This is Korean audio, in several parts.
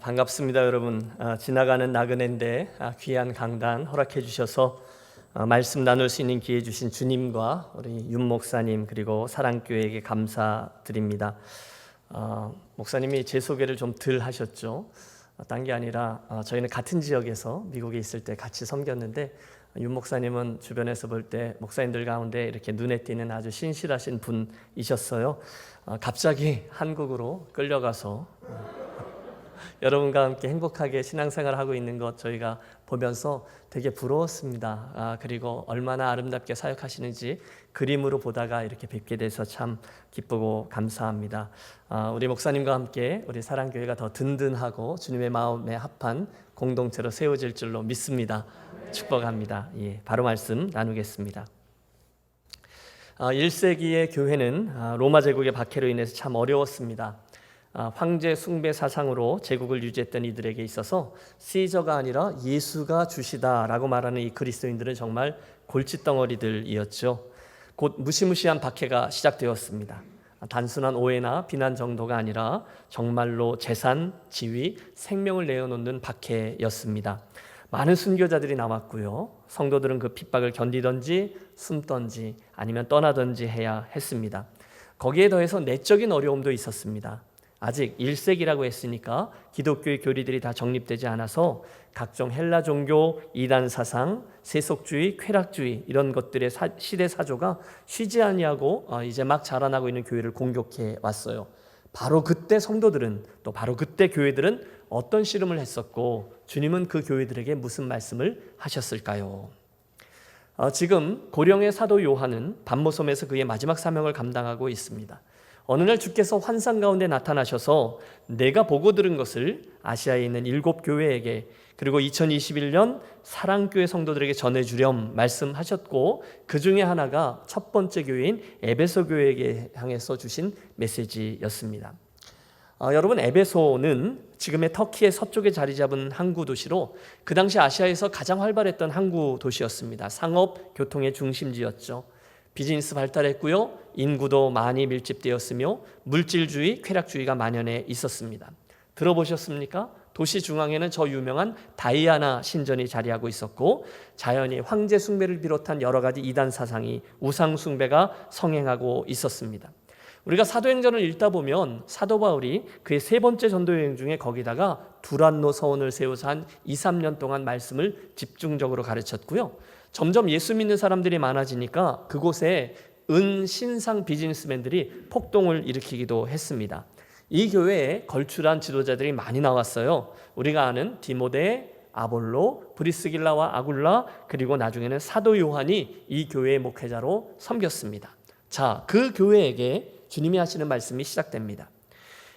반갑습니다, 여러분. 지나가는 나그네인데 귀한 강단 허락해 주셔서 말씀 나눌 수 있는 기회 주신 주님과 우리 윤 목사님 그리고 사랑교회에게 감사드립니다. 목사님이 제 소개를 좀 덜 하셨죠. 딴 게 아니라 저희는 같은 지역에서 미국에 있을 때 같이 섬겼는데 윤 목사님은 주변에서 볼 때 목사님들 가운데 이렇게 눈에 띄는 아주 신실하신 분이셨어요. 갑자기 한국으로 끌려가서 여러분과 함께 행복하게 신앙생활을 하고 있는 것 저희가 보면서 되게 부러웠습니다. 그리고 얼마나 아름답게 사역하시는지 그림으로 보다가 이렇게 뵙게 돼서 참 기쁘고 감사합니다. 우리 목사님과 함께 우리 사랑교회가 더 든든하고 주님의 마음에 합한 공동체로 세워질 줄로 믿습니다. 축복합니다. 바로 말씀 나누겠습니다. 1세기의 교회는 로마 제국의 박해로 인해서 참 어려웠습니다. 황제 숭배 사상으로 제국을 유지했던 이들에게 있어서 시저가 아니라 예수가 주시다라고 말하는 이 그리스도인들은 정말 골칫덩어리들이었죠. 곧 무시무시한 박해가 시작되었습니다. 단순한 오해나 비난 정도가 아니라 정말로 재산, 지위, 생명을 내어놓는 박해였습니다. 많은 순교자들이 남았고요. 성도들은 그 핍박을 견디든지 숨든지 아니면 떠나든지 해야 했습니다. 거기에 더해서 내적인 어려움도 있었습니다. 아직 1세기라고 했으니까 기독교의 교리들이 다 정립되지 않아서 각종 헬라 종교, 이단 사상, 세속주의, 쾌락주의 이런 것들의 시대 사조가 쉬지 아니하고 이제 막 자라나고 있는 교회를 공격해 왔어요. 바로 그때 성도들은 또 바로 그때 교회들은 어떤 씨름을 했었고 주님은 그 교회들에게 무슨 말씀을 하셨을까요? 지금 고령의 사도 요한은 반모섬에서 그의 마지막 사명을 감당하고 있습니다. 어느 날 주께서 환상 가운데 나타나셔서 내가 보고 들은 것을 아시아에 있는 7교회에게 그리고 2021년 사랑교회 성도들에게 전해주렴 말씀하셨고 그 중에 하나가 첫 번째 교회인 에베소 교회에게 향해서 주신 메시지였습니다. 여러분, 에베소는 지금의 터키의 서쪽에 자리 잡은 항구 도시로 그 당시 아시아에서 가장 활발했던 항구 도시였습니다. 상업, 교통의 중심지였죠. 비즈니스 발달했고요. 인구도 많이 밀집되었으며 물질주의, 쾌락주의가 만연해 있었습니다. 들어보셨습니까? 도시 중앙에는 저 유명한 다이아나 신전이 자리하고 있었고 자연히 황제 숭배를 비롯한 여러 가지 이단 사상이 우상 숭배가 성행하고 있었습니다. 우리가 사도행전을 읽다 보면 사도 바울이 그의 세 번째 전도 여행 중에 거기다가 두란노 서원을 세워서 한 2-3년 동안 말씀을 집중적으로 가르쳤고요. 점점 예수 믿는 사람들이 많아지니까 그곳에 신상 비즈니스맨들이 폭동을 일으키기도 했습니다. 이 교회에 걸출한 지도자들이 많이 나왔어요. 우리가 아는 디모데, 아볼로, 브리스길라와 아굴라 그리고 나중에는 사도 요한이 이 교회의 목회자로 섬겼습니다. 자, 그 교회에게 주님이 하시는 말씀이 시작됩니다.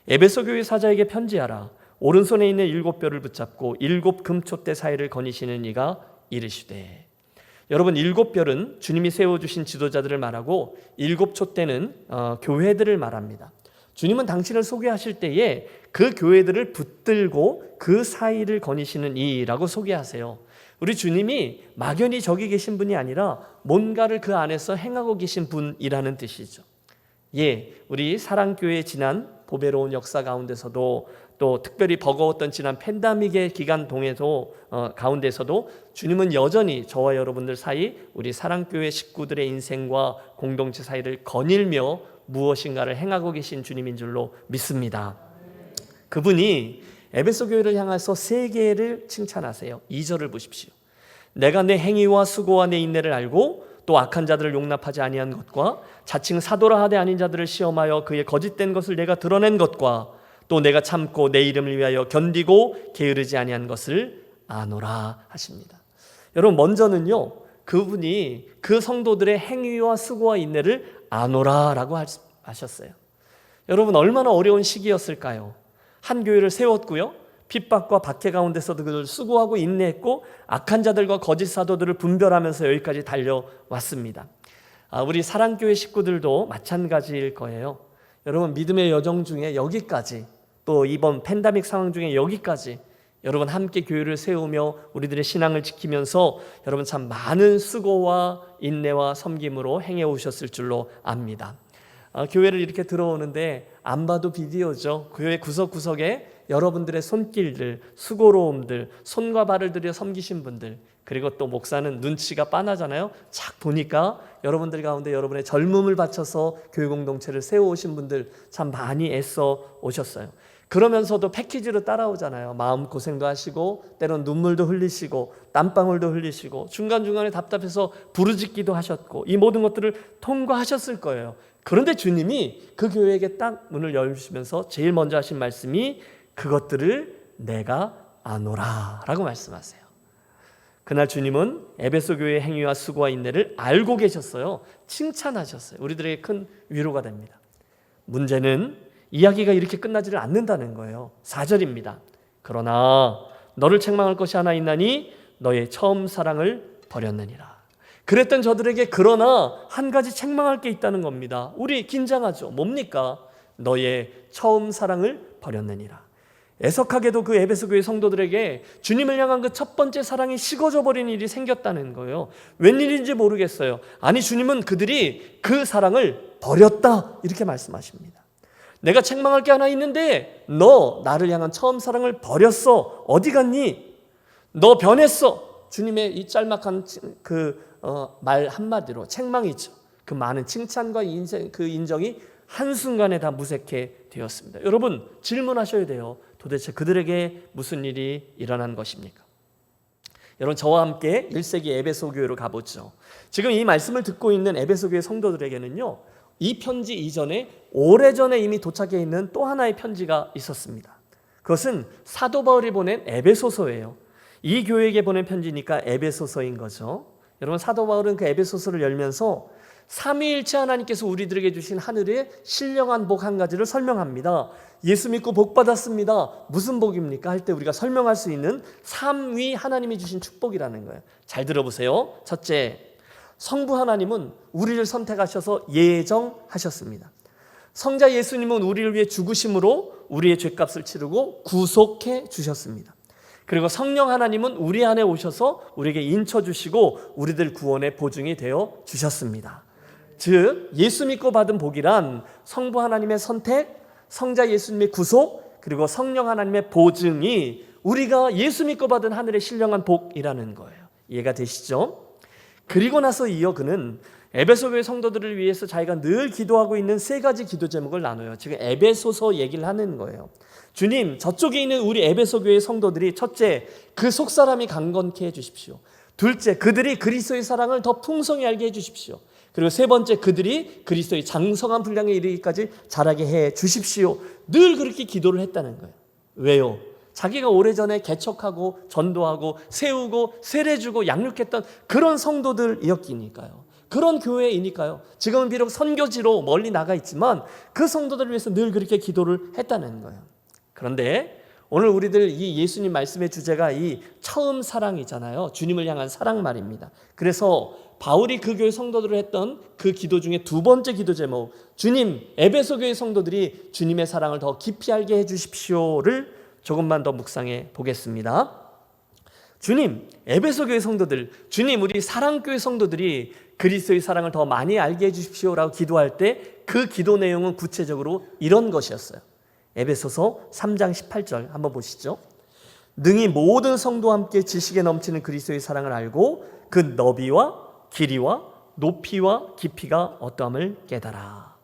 에베소 교회 사자에게 편지하라. 오른손에 있는 7뼈를 붙잡고 7 금촛대 사이를 거니시는 이가 이르시되. 여러분, 7별은 주님이 세워주신 지도자들을 말하고 7 촛대는 교회들을 말합니다. 주님은 당신을 소개하실 때에 그 교회들을 붙들고 그 사이를 거니시는 이라고 소개하세요. 우리 주님이 막연히 저기 계신 분이 아니라 뭔가를 그 안에서 행하고 계신 분이라는 뜻이죠. 우리 사랑교회의 지난 보배로운 역사 가운데서도 또 특별히 버거웠던 지난 팬데믹의 기간 가운데서도 주님은 여전히 저와 여러분들 사이 우리 사랑교회 식구들의 인생과 공동체 사이를 거닐며 무엇인가를 행하고 계신 주님인 줄로 믿습니다. 그분이 에베소 교회를 향해서 3개를 칭찬하세요. 2절을 보십시오. 내가 내 행위와 수고와 내 인내를 알고 또 악한 자들을 용납하지 아니한 것과 자칭 사도라 하되 아닌 자들을 시험하여 그의 거짓된 것을 내가 드러낸 것과 또 내가 참고 내 이름을 위하여 견디고 게으르지 아니한 것을 아노라 하십니다. 여러분, 먼저는요, 그분이 그 성도들의 행위와 수고와 인내를 아노라라고 하셨어요. 여러분, 얼마나 어려운 시기였을까요? 한 교회를 세웠고요, 핍박과 박해 가운데서도 그들 수고하고 인내했고 악한 자들과 거짓 사도들을 분별하면서 여기까지 달려왔습니다. 우리 사랑교회 식구들도 마찬가지일 거예요. 여러분, 믿음의 여정 중에 여기까지, 또 이번 팬데믹 상황 중에 여기까지 여러분 함께 교회를 세우며 우리들의 신앙을 지키면서 여러분 참 많은 수고와 인내와 섬김으로 행해 오셨을 줄로 압니다. 교회를 이렇게 들어오는데 안 봐도 비디오죠. 교회 구석구석에 여러분들의 손길들, 수고로움들, 손과 발을 들여 섬기신 분들, 그리고 또 목사는 눈치가 빤하잖아요. 착 보니까 여러분들 가운데 여러분의 젊음을 바쳐서 교회 공동체를 세워오신 분들 참 많이 애써 오셨어요. 그러면서도 패키지로 따라오잖아요. 마음고생도 하시고 때론 눈물도 흘리시고 땀방울도 흘리시고 중간중간에 답답해서 부르짖기도 하셨고 이 모든 것들을 통과하셨을 거예요. 그런데 주님이 그 교회에게 딱 문을 열으시면서 제일 먼저 하신 말씀이 그것들을 내가 아노라 라고 말씀하세요. 그날 주님은 에베소 교회의 행위와 수고와 인내를 알고 계셨어요. 칭찬하셨어요. 우리들에게 큰 위로가 됩니다. 문제는 이야기가 이렇게 끝나지를 않는다는 거예요. 4절입니다. 그러나 너를 책망할 것이 하나 있나니 너의 처음 사랑을 버렸느니라. 그랬던 저들에게 그러나 한 가지 책망할 게 있다는 겁니다. 우리 긴장하죠. 뭡니까? 너의 처음 사랑을 버렸느니라. 애석하게도 그 에베소 교회 성도들에게 주님을 향한 그 첫 번째 사랑이 식어져 버린 일이 생겼다는 거예요. 웬일인지 모르겠어요. 아니 주님은 그들이 그 사랑을 버렸다 이렇게 말씀하십니다. 내가 책망할 게 하나 있는데 너 나를 향한 처음 사랑을 버렸어. 어디 갔니? 너 변했어. 주님의 이 짤막한 말 한마디로 책망이죠. 그 많은 칭찬과 인정이 한순간에 다 무색해 되었습니다. 여러분 질문하셔야 돼요. 도대체 그들에게 무슨 일이 일어난 것입니까? 여러분 저와 함께 1세기 에베소 교회로 가보죠. 지금 이 말씀을 듣고 있는 에베소 교회 성도들에게는요, 이 편지 이전에 오래전에 이미 도착해 있는 또 하나의 편지가 있었습니다. 그것은 사도 바울이 보낸 에베소서예요. 이 교회에게 보낸 편지니까 에베소서인 거죠. 여러분 사도 바울은 그 에베소서를 열면서 삼위일체 하나님께서 우리들에게 주신 하늘의 신령한 복 한 가지를 설명합니다. 예수 믿고 복 받았습니다. 무슨 복입니까? 할 때 우리가 설명할 수 있는 삼위 하나님이 주신 축복이라는 거예요. 잘 들어보세요. 첫째, 성부 하나님은 우리를 선택하셔서 예정하셨습니다. 성자 예수님은 우리를 위해 죽으심으로 우리의 죄값을 치르고 구속해 주셨습니다. 그리고 성령 하나님은 우리 안에 오셔서 우리에게 인쳐주시고 우리들 구원의 보증이 되어 주셨습니다. 즉 예수 믿고 받은 복이란 성부 하나님의 선택, 성자 예수님의 구속, 그리고 성령 하나님의 보증이 우리가 예수 믿고 받은 하늘의 신령한 복이라는 거예요. 이해가 되시죠? 그리고 나서 이어 그는 에베소 교회 성도들을 위해서 자기가 늘 기도하고 있는 세 가지 기도 제목을 나눠요. 지금 에베소서 얘기를 하는 거예요. 주님, 저쪽에 있는 우리 에베소 교회 성도들이 첫째, 그 속사람이 강건케 해주십시오. 둘째, 그들이 그리스도의 사랑을 더 풍성히 알게 해주십시오. 그리고 세 번째, 그들이 그리스도의 장성한 분량에 이르기까지 자라게 해 주십시오. 늘 그렇게 기도를 했다는 거예요. 왜요? 자기가 오래전에 개척하고 전도하고 세우고 세례주고 양육했던 그런 성도들이었기니까요. 그런 교회이니까요. 지금은 비록 선교지로 멀리 나가 있지만 그 성도들을 위해서 늘 그렇게 기도를 했다는 거예요. 그런데 오늘 우리들 이 예수님 말씀의 주제가 이 처음 사랑이잖아요. 주님을 향한 사랑 말입니다. 그래서 바울이 그 교회 성도들을 했던 그 기도 중에 두 번째 기도 제목, 주님, 에베소 교회 성도들이 주님의 사랑을 더 깊이 알게 해주십시오를 조금만 더 묵상해 보겠습니다. 주님, 에베소 교회 성도들, 주님, 우리 사랑교회 성도들이 그리스도의 사랑을 더 많이 알게 해주십시오라고 기도할 때 그 기도 내용은 구체적으로 이런 것이었어요. 에베소서 3장 18절 한번 보시죠. 능히 모든 성도와 함께 지식에 넘치는 그리스도의 사랑을 알고 그 너비와 길이와 높이와 깊이가 어떠함을 깨달아.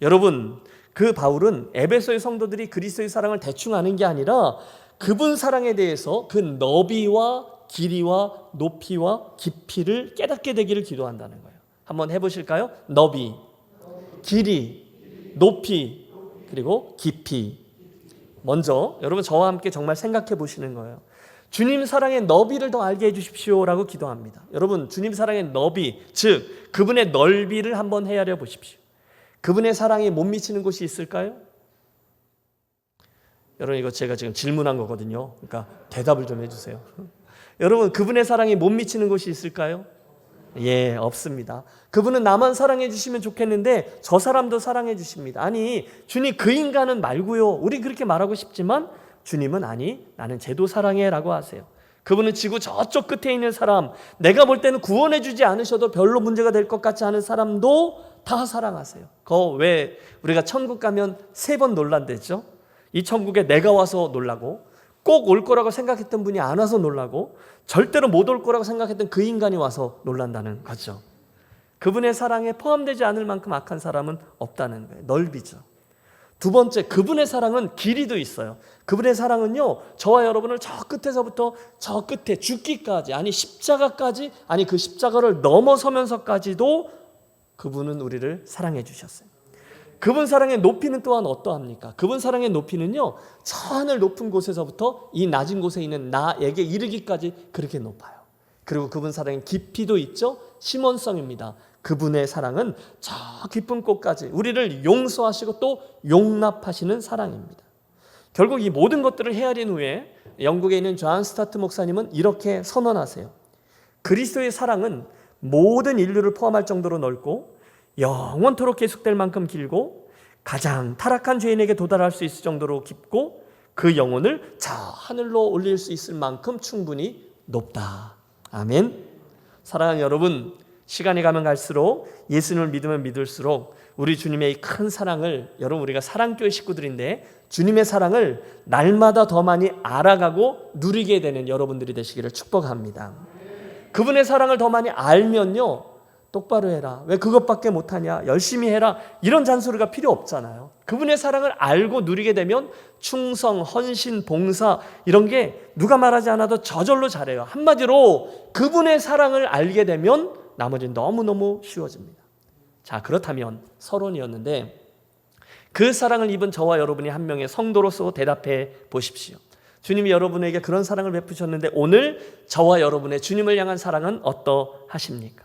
여러분, 그 바울은 에베소의 성도들이 그리스도의 사랑을 대충 아는 게 아니라 그분 사랑에 대해서 그 너비와 길이와 높이와 깊이를 깨닫게 되기를 기도한다는 거예요. 한번 해보실까요? 너비, 길이, 높이, 그리고 깊이. 먼저 여러분 저와 함께 정말 생각해 보시는 거예요. 주님 사랑의 너비를 더 알게 해주십시오라고 기도합니다. 여러분 주님 사랑의 너비, 즉 그분의 넓이를 한번 헤아려 보십시오. 그분의 사랑이 못 미치는 곳이 있을까요? 여러분 이거 제가 지금 질문한 거거든요. 그러니까 대답을 좀 해주세요. 여러분 그분의 사랑이 못 미치는 곳이 있을까요? 예, 없습니다. 그분은 나만 사랑해 주시면 좋겠는데 저 사람도 사랑해 주십니다. 아니 주님 그 인간은 말고요. 우리 그렇게 말하고 싶지만 주님은 아니 나는 쟤도 사랑해 라고 하세요. 그분은 지구 저쪽 끝에 있는 사람, 내가 볼 때는 구원해 주지 않으셔도 별로 문제가 될 것 같지 않은 사람도 다 사랑하세요. 왜 우리가 천국 가면 3번 놀란댔죠? 이 천국에 내가 와서 놀라고, 꼭 올 거라고 생각했던 분이 안 와서 놀라고, 절대로 못 올 거라고 생각했던 그 인간이 와서 놀란다는 거죠. 그분의 사랑에 포함되지 않을 만큼 악한 사람은 없다는 거예요. 넓이죠. 두 번째, 그분의 사랑은 길이도 있어요. 그분의 사랑은요, 저와 여러분을 저 끝에서부터 저 끝에 죽기까지, 아니 십자가까지, 아니 그 십자가를 넘어서면서까지도 그분은 우리를 사랑해 주셨어요. 그분 사랑의 높이는 또한 어떠합니까? 그분 사랑의 높이는요, 저 하늘 높은 곳에서부터 이 낮은 곳에 있는 나에게 이르기까지 그렇게 높아요. 그리고 그분 사랑의 깊이도 있죠. 심원성입니다. 그분의 사랑은 저 깊은 곳까지 우리를 용서하시고 또 용납하시는 사랑입니다. 결국 이 모든 것들을 헤아린 후에 영국에 있는 존 스타트 목사님은 이렇게 선언하세요. 그리스도의 사랑은 모든 인류를 포함할 정도로 넓고 영원토록 계속될 만큼 길고 가장 타락한 죄인에게 도달할 수 있을 정도로 깊고 그 영혼을 저 하늘로 올릴 수 있을 만큼 충분히 높다. 아멘. 사랑하는 여러분, 시간이 가면 갈수록 예수님을 믿으면 믿을수록 우리 주님의 이 큰 사랑을, 여러분 우리가 사랑교회 식구들인데 주님의 사랑을 날마다 더 많이 알아가고 누리게 되는 여러분들이 되시기를 축복합니다. 그분의 사랑을 더 많이 알면요, 똑바로 해라, 왜 그것밖에 못하냐, 열심히 해라, 이런 잔소리가 필요 없잖아요. 그분의 사랑을 알고 누리게 되면 충성, 헌신, 봉사 이런 게 누가 말하지 않아도 저절로 잘해요. 한마디로 그분의 사랑을 알게 되면 나머지는 너무너무 쉬워집니다. 자, 그렇다면 서론이었는데 그 사랑을 입은 저와 여러분이 한 명의 성도로서 대답해 보십시오. 주님이 여러분에게 그런 사랑을 베푸셨는데 오늘 저와 여러분의 주님을 향한 사랑은 어떠하십니까?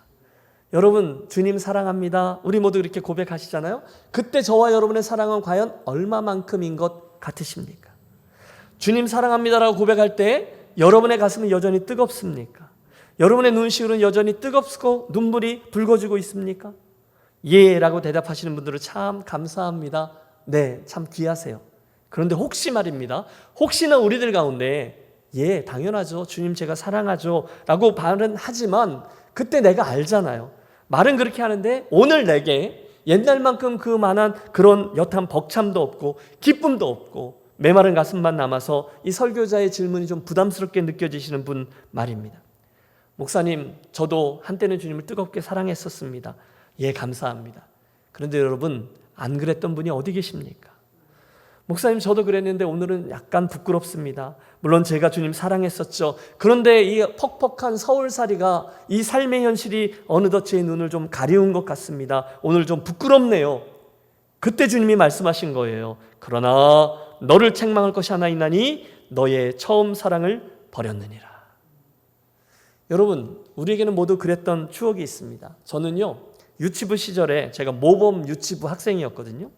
여러분, 주님 사랑합니다, 우리 모두 이렇게 고백하시잖아요. 그때 저와 여러분의 사랑은 과연 얼마만큼인 것 같으십니까? 주님 사랑합니다라고 고백할 때 여러분의 가슴은 여전히 뜨겁습니까? 여러분의 눈시울은 여전히 뜨겁고 눈물이 붉어지고 있습니까? 예 라고 대답하시는 분들은 참 감사합니다. 네, 참 귀하세요. 그런데 혹시 말입니다, 혹시나 우리들 가운데 예 당연하죠, 주님 제가 사랑하죠 라고 말은 하지만 그때 내가 알잖아요. 말은 그렇게 하는데 오늘 내게 옛날만큼 그 만한 그런 여탄 벅참도 없고 기쁨도 없고 메마른 가슴만 남아서 이 설교자의 질문이 좀 부담스럽게 느껴지시는 분 말입니다. 목사님, 저도 한때는 주님을 뜨겁게 사랑했었습니다. 예, 감사합니다. 그런데 여러분, 안 그랬던 분이 어디 계십니까? 목사님, 저도 그랬는데 오늘은 약간 부끄럽습니다. 물론 제가 주님 사랑했었죠. 그런데 이 퍽퍽한 서울살이가, 이 삶의 현실이 어느덧 제 눈을 좀 가리운 것 같습니다. 오늘 좀 부끄럽네요. 그때 주님이 말씀하신 거예요. 그러나 너를 책망할 것이 하나 있나니 너의 처음 사랑을 버렸느니라. 여러분, 우리에게는 모두 그랬던 추억이 있습니다. 저는요, 유치부 시절에 제가 모범 유치부 학생이었거든요.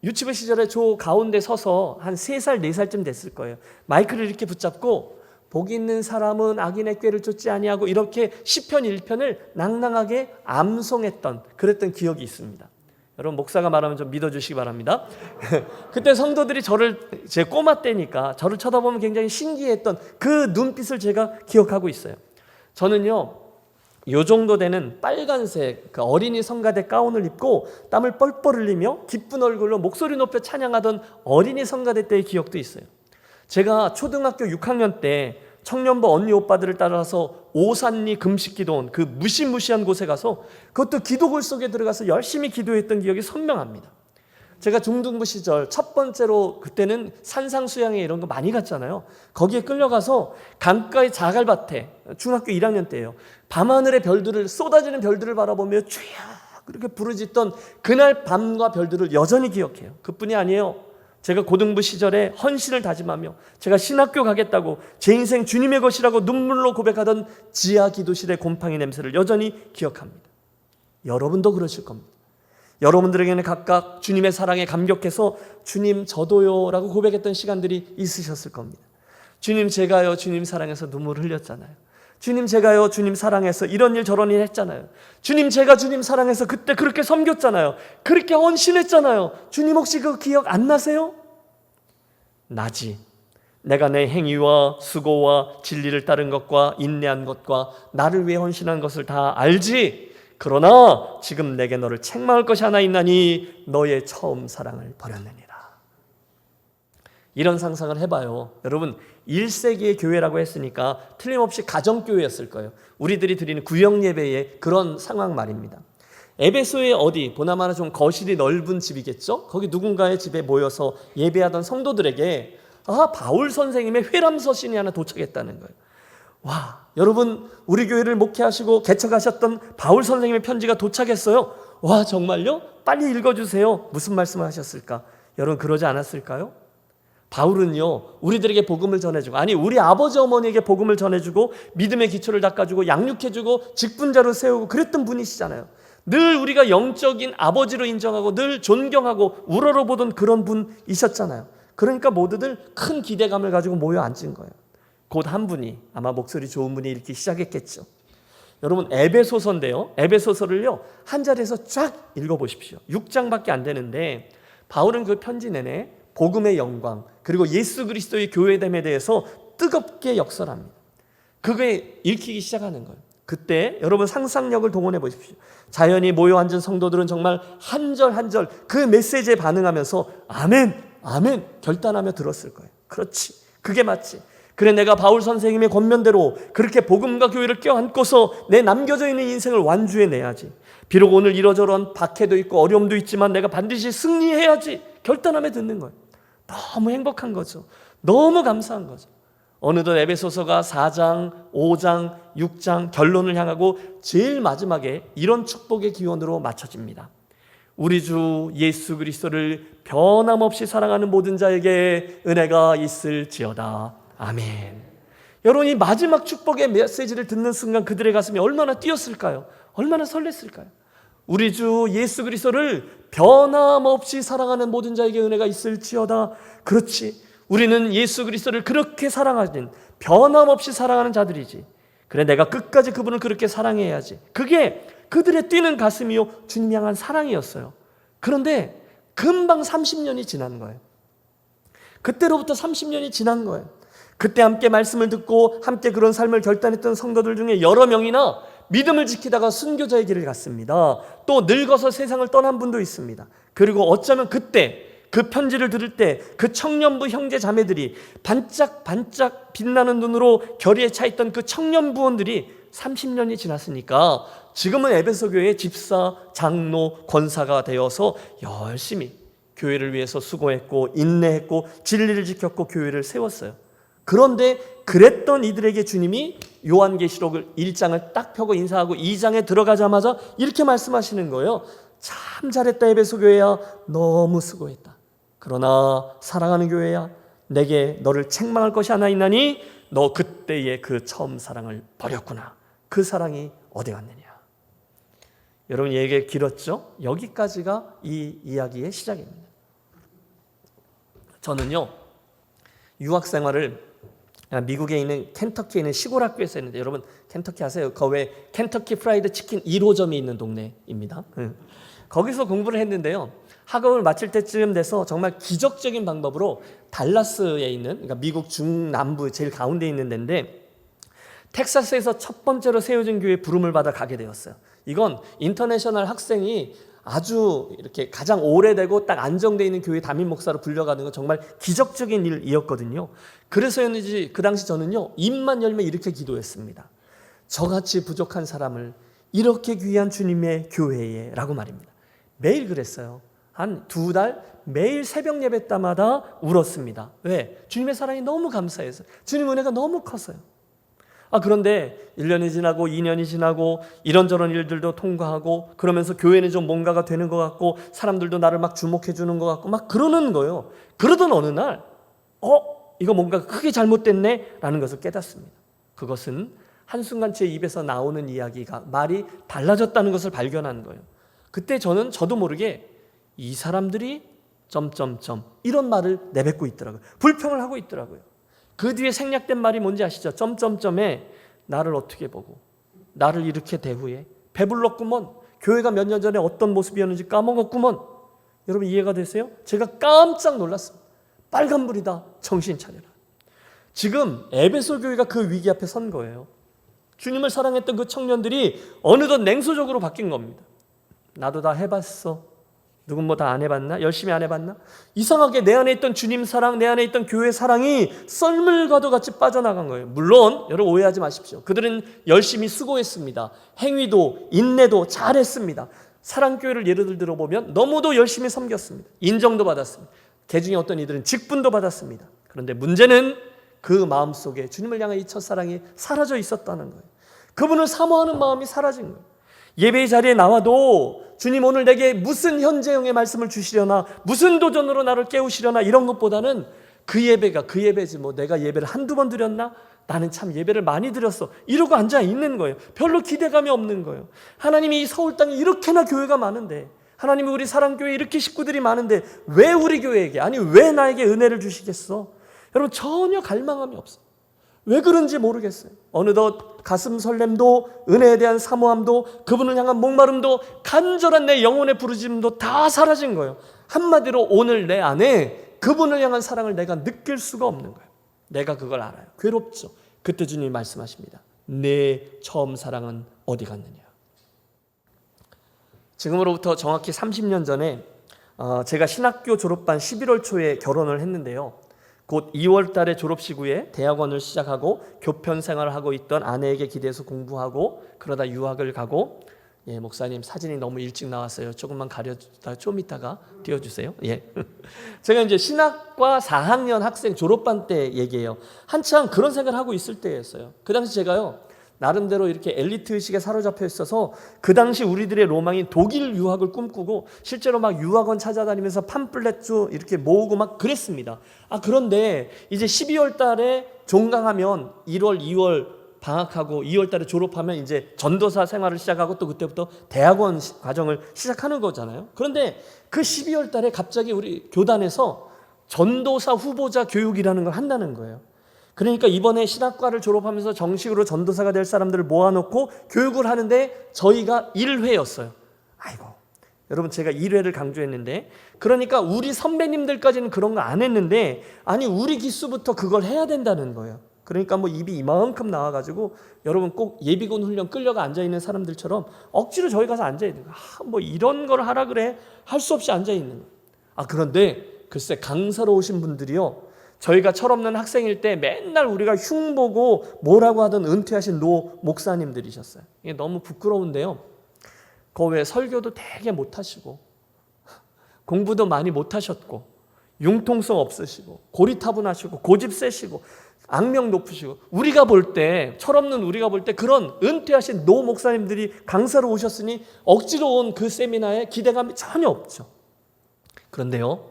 유치부 시절에 저 가운데 서서 한 3살, 4살쯤 됐을 거예요. 마이크를 이렇게 붙잡고 복 있는 사람은 악인의 꾀를 쫓지 아니하고 이렇게 시편 1편을 낭낭하게 암송했던, 그랬던 기억이 있습니다. 여러분, 목사가 말하면 좀 믿어주시기 바랍니다. 그때 성도들이 저를, 제 꼬마 때니까 저를 쳐다보면 굉장히 신기했던 그 눈빛을 제가 기억하고 있어요. 저는요, 요 정도 되는 빨간색 그 어린이 성가대 가운을 입고 땀을 뻘뻘 흘리며 기쁜 얼굴로 목소리 높여 찬양하던 어린이 성가대 때의 기억도 있어요. 제가 초등학교 6학년 때 청년부 언니 오빠들을 따라서 오산리 금식기도원, 그 무시무시한 곳에 가서 그것도 기도굴 속에 들어가서 열심히 기도했던 기억이 선명합니다. 제가 중등부 시절 첫 번째로, 그때는 산상수양회 이런 거 많이 갔잖아요. 거기에 끌려가서 강가의 자갈밭에, 중학교 1학년 때예요, 밤하늘의 별들을, 쏟아지는 별들을 바라보며 쭉 그렇게 부르짖던 그날 밤과 별들을 여전히 기억해요. 그뿐이 아니에요. 제가 고등부 시절에 헌신을 다짐하며 제가 신학교 가겠다고, 제 인생 주님의 것이라고 눈물로 고백하던 지하 기도실의 곰팡이 냄새를 여전히 기억합니다. 여러분도 그러실 겁니다. 여러분들에게는 각각 주님의 사랑에 감격해서 주님 저도요 라고 고백했던 시간들이 있으셨을 겁니다. 주님 제가요 주님 사랑해서 눈물을 흘렸잖아요. 주님 제가요 주님 사랑해서 이런 일 저런 일 했잖아요. 주님 제가 주님 사랑해서 그때 그렇게 섬겼잖아요. 그렇게 헌신했잖아요. 주님 혹시 그 기억 안 나세요? 나지. 내가 내 행위와 수고와 진리를 따른 것과 인내한 것과 나를 위해 헌신한 것을 다 알지. 그러나 지금 내게 너를 책망할 것이 하나 있나니 너의 처음 사랑을 버렸느니라. 이런 상상을 해봐요. 여러분 1세기의 교회라고 했으니까 틀림없이 가정교회였을 거예요. 우리들이 드리는 구역예배의 그런 상황 말입니다. 에베소의 어디 보나마나 좀 거실이 넓은 집이겠죠. 거기 누군가의 집에 모여서 예배하던 성도들에게 바울 선생님의 회람 서신이 하나 도착했다는 거예요. 와, 여러분 우리 교회를 목회하시고 개척하셨던 바울 선생님의 편지가 도착했어요. 와, 정말요? 빨리 읽어주세요. 무슨 말씀을 하셨을까? 여러분 그러지 않았을까요? 바울은요 우리들에게 복음을 전해주고, 아니 우리 아버지 어머니에게 복음을 전해주고 믿음의 기초를 닦아주고 양육해주고 직분자로 세우고 그랬던 분이시잖아요. 늘 우리가 영적인 아버지로 인정하고 늘 존경하고 우러러보던 그런 분이셨잖아요. 그러니까 모두들 큰 기대감을 가지고 모여 앉은 거예요. 곧 한 분이, 아마 목소리 좋은 분이 읽기 시작했겠죠. 여러분 에베소서인데요, 에베소서를요 한 자리에서 쫙 읽어보십시오. 6장밖에 안 되는데 바울은 그 편지 내내 복음의 영광 그리고 예수 그리스도의 교회됨에 대해서 뜨겁게 역설합니다. 그게 읽히기 시작하는 거예요. 그때 여러분 상상력을 동원해 보십시오. 자연히 모여 앉은 성도들은 정말 한 절 한 절 그 메시지에 반응하면서 아멘 아멘 결단하며 들었을 거예요. 그렇지, 그게 맞지. 그래, 내가 바울 선생님의 권면대로 그렇게 복음과 교회를 껴안고서 내 남겨져 있는 인생을 완주해내야지. 비록 오늘 이러저러한 박해도 있고 어려움도 있지만 내가 반드시 승리해야지 결단하며 듣는 거예요. 너무 행복한 거죠. 너무 감사한 거죠. 어느덧 에베소서가 4장, 5장, 6장 결론을 향하고 제일 마지막에 이런 축복의 기원으로 맞춰집니다. 우리 주 예수 그리스도를 변함없이 사랑하는 모든 자에게 은혜가 있을지어다. 아멘. 여러분 이 마지막 축복의 메시지를 듣는 순간 그들의 가슴이 얼마나 뛰었을까요? 얼마나 설렜을까요? 우리 주 예수 그리스도를 변함없이 사랑하는 모든 자에게 은혜가 있을지어다. 그렇지, 우리는 예수 그리스도를 그렇게 사랑하는, 변함없이 사랑하는 자들이지. 그래, 내가 끝까지 그분을 그렇게 사랑해야지. 그게 그들의 뛰는 가슴이요 주님 향한 사랑이었어요. 그런데 금방 30년이 지난 거예요. 그때로부터 30년이 지난 거예요. 그때 함께 말씀을 듣고 함께 그런 삶을 결단했던 성도들 중에 여러 명이나 믿음을 지키다가 순교자의 길을 갔습니다. 또 늙어서 세상을 떠난 분도 있습니다. 그리고 어쩌면 그때 그 편지를 들을 때 그 청년부 형제 자매들이 반짝반짝 빛나는 눈으로 결의에 차 있던 그 청년 부원들이 30년이 지났으니까 지금은 에베소 교회의 집사, 장로, 권사가 되어서 열심히 교회를 위해서 수고했고 인내했고 진리를 지켰고 교회를 세웠어요. 그런데 그랬던 이들에게 주님이 요한계시록을 1장을 딱 펴고 인사하고 2장에 들어가자마자 이렇게 말씀하시는 거예요. 참 잘했다 에베소 교회야, 너무 수고했다. 그러나 사랑하는 교회야, 내게 너를 책망할 것이 하나 있나니 너 그때의 그 처음 사랑을 버렸구나. 그 사랑이 어디 갔느냐. 여러분 얘기 길었죠? 여기까지가 이 이야기의 시작입니다. 저는요 유학 생활을 미국에 있는 켄터키에 있는 시골 학교에서 했는데, 여러분 켄터키 아세요? 거기에 켄터키 프라이드 치킨 1호점이 있는 동네입니다. 거기서 공부를 했는데요, 학업을 마칠 때쯤 돼서 정말 기적적인 방법으로 달라스에 있는, 그러니까 미국 중남부 제일 가운데 있는 데인데 텍사스에서 첫 번째로 세워진 교회에 부름을 받아 가게 되었어요. 이건 인터내셔널 학생이 아주 이렇게 가장 오래되고 딱 안정되어 있는 교회 담임 목사로 불려가는 건 정말 기적적인 일이었거든요. 그래서였는지 그 당시 저는요 입만 열면 이렇게 기도했습니다. 저같이 부족한 사람을 이렇게 귀한 주님의 교회에 라고 말입니다. 매일 그랬어요. 한 2달 매일 새벽 예배 때마다 울었습니다. 왜? 주님의 사랑이 너무 감사해서, 주님 은혜가 너무 컸어요. 그런데 1년이 지나고 2년이 지나고 이런저런 일들도 통과하고 그러면서 교회는 좀 뭔가가 되는 것 같고 사람들도 나를 막 주목해 주는 것 같고 막 그러는 거예요. 그러던 어느 날 이거 뭔가 크게 잘못됐네 라는 것을 깨닫습니다. 그것은 한순간 제 입에서 나오는 이야기가, 말이 달라졌다는 것을 발견한 거예요. 그때 저는 저도 모르게 이 사람들이 점점점 이런 말을 내뱉고 있더라고요. 불평을 하고 있더라고요. 그 뒤에 생략된 말이 뭔지 아시죠? 점점점에 나를 어떻게 보고 나를 이렇게 대우해? 배불렀구먼. 교회가 몇 년 전에 어떤 모습이었는지 까먹었구먼. 여러분 이해가 되세요? 제가 깜짝 놀랐습니다. 빨간불이다. 정신 차려라. 지금 에베소 교회가 그 위기 앞에 선 거예요. 주님을 사랑했던 그 청년들이 어느덧 냉소적으로 바뀐 겁니다. 나도 다 해봤어. 누군 뭐 다 안 해봤나? 열심히 안 해봤나? 이상하게 내 안에 있던 주님 사랑, 내 안에 있던 교회 사랑이 썰물과도 같이 빠져나간 거예요. 물론 여러분 오해하지 마십시오. 그들은 열심히 수고했습니다. 행위도 인내도 잘했습니다. 사랑교회를 예를 들어보면 너무도 열심히 섬겼습니다. 인정도 받았습니다. 그 중에 어떤 이들은 직분도 받았습니다. 그런데 문제는 그 마음속에 주님을 향한 이 첫사랑이 사라져 있었다는 거예요. 그분을 사모하는 마음이 사라진 거예요. 예배의 자리에 나와도 주님 오늘 내게 무슨 현재형의 말씀을 주시려나, 무슨 도전으로 나를 깨우시려나, 이런 것보다는 그 예배가 그 예배지, 뭐 내가 예배를 한두 번 드렸나? 나는 참 예배를 많이 드렸어, 이러고 앉아 있는 거예요. 별로 기대감이 없는 거예요. 하나님이 이 서울 땅에 이렇게나 교회가 많은데, 하나님이 우리 사랑교회에 이렇게 식구들이 많은데 왜 우리 교회에게, 아니 왜 나에게 은혜를 주시겠어? 여러분 전혀 갈망함이 없어요. 왜 그런지 모르겠어요. 어느덧 가슴 설렘도, 은혜에 대한 사모함도, 그분을 향한 목마름도, 간절한 내 영혼의 부르짖음도 다 사라진 거예요. 한마디로 오늘 내 안에 그분을 향한 사랑을 내가 느낄 수가 없는 거예요. 내가 그걸 알아요. 괴롭죠. 그때 주님이 말씀하십니다. 내 처음 사랑은 어디 갔느냐. 지금으로부터 정확히 30년 전에 제가 신학교 졸업반 11월 초에 결혼을 했는데요. 곧 2월 달에 졸업식 후에 대학원을 시작하고 교편 생활을 하고 있던 아내에게 기대서 공부하고, 그러다 유학을 가고, 예, 목사님 사진이 너무 일찍 나왔어요. 조금만 가려주다 좀 이따가 띄워주세요. 예. 제가 이제 신학과 4학년 학생 졸업반 때 얘기해요. 한창 그런 생각을 하고 있을 때였어요. 그 당시 제가요, 나름대로 이렇게 엘리트 의식에 사로잡혀 있어서 그 당시 우리들의 로망인 독일 유학을 꿈꾸고 실제로 막 유학원 찾아다니면서 팜플렛도 이렇게 모으고 막 그랬습니다. 그런데 이제 12월 달에 종강하면 1월, 2월 방학하고 2월 달에 졸업하면 이제 전도사 생활을 시작하고 또 그때부터 대학원 과정을 시작하는 거잖아요. 그런데 그 12월 달에 갑자기 우리 교단에서 전도사 후보자 교육이라는 걸 한다는 거예요. 그러니까 이번에 신학과를 졸업하면서 정식으로 전도사가 될 사람들을 모아놓고 교육을 하는데 저희가 1회였어요. 아이고, 여러분 제가 1회를 강조했는데, 그러니까 우리 선배님들까지는 그런 거 안 했는데, 아니 우리 기수부터 그걸 해야 된다는 거예요. 그러니까 뭐 입이 이만큼 나와가지고 여러분 꼭 예비군 훈련 끌려가 앉아있는 사람들처럼 억지로 저희 가서 앉아있는 거예요. 뭐 이런 걸 하라 그래? 할 수 없이 앉아있는 거예요. 그런데 글쎄 강사로 오신 분들이요, 저희가 철없는 학생일 때 맨날 우리가 흉보고 뭐라고 하던 은퇴하신 노 목사님들이셨어요. 이게 너무 부끄러운데요, 그 외에 설교도 되게 못하시고 공부도 많이 못하셨고 융통성 없으시고 고리타분하시고 고집 세시고 악명 높으시고, 우리가 볼 때, 철없는 우리가 볼 때 그런 은퇴하신 노 목사님들이 강사로 오셨으니 억지로 온 그 세미나에 기대감이 전혀 없죠. 그런데요,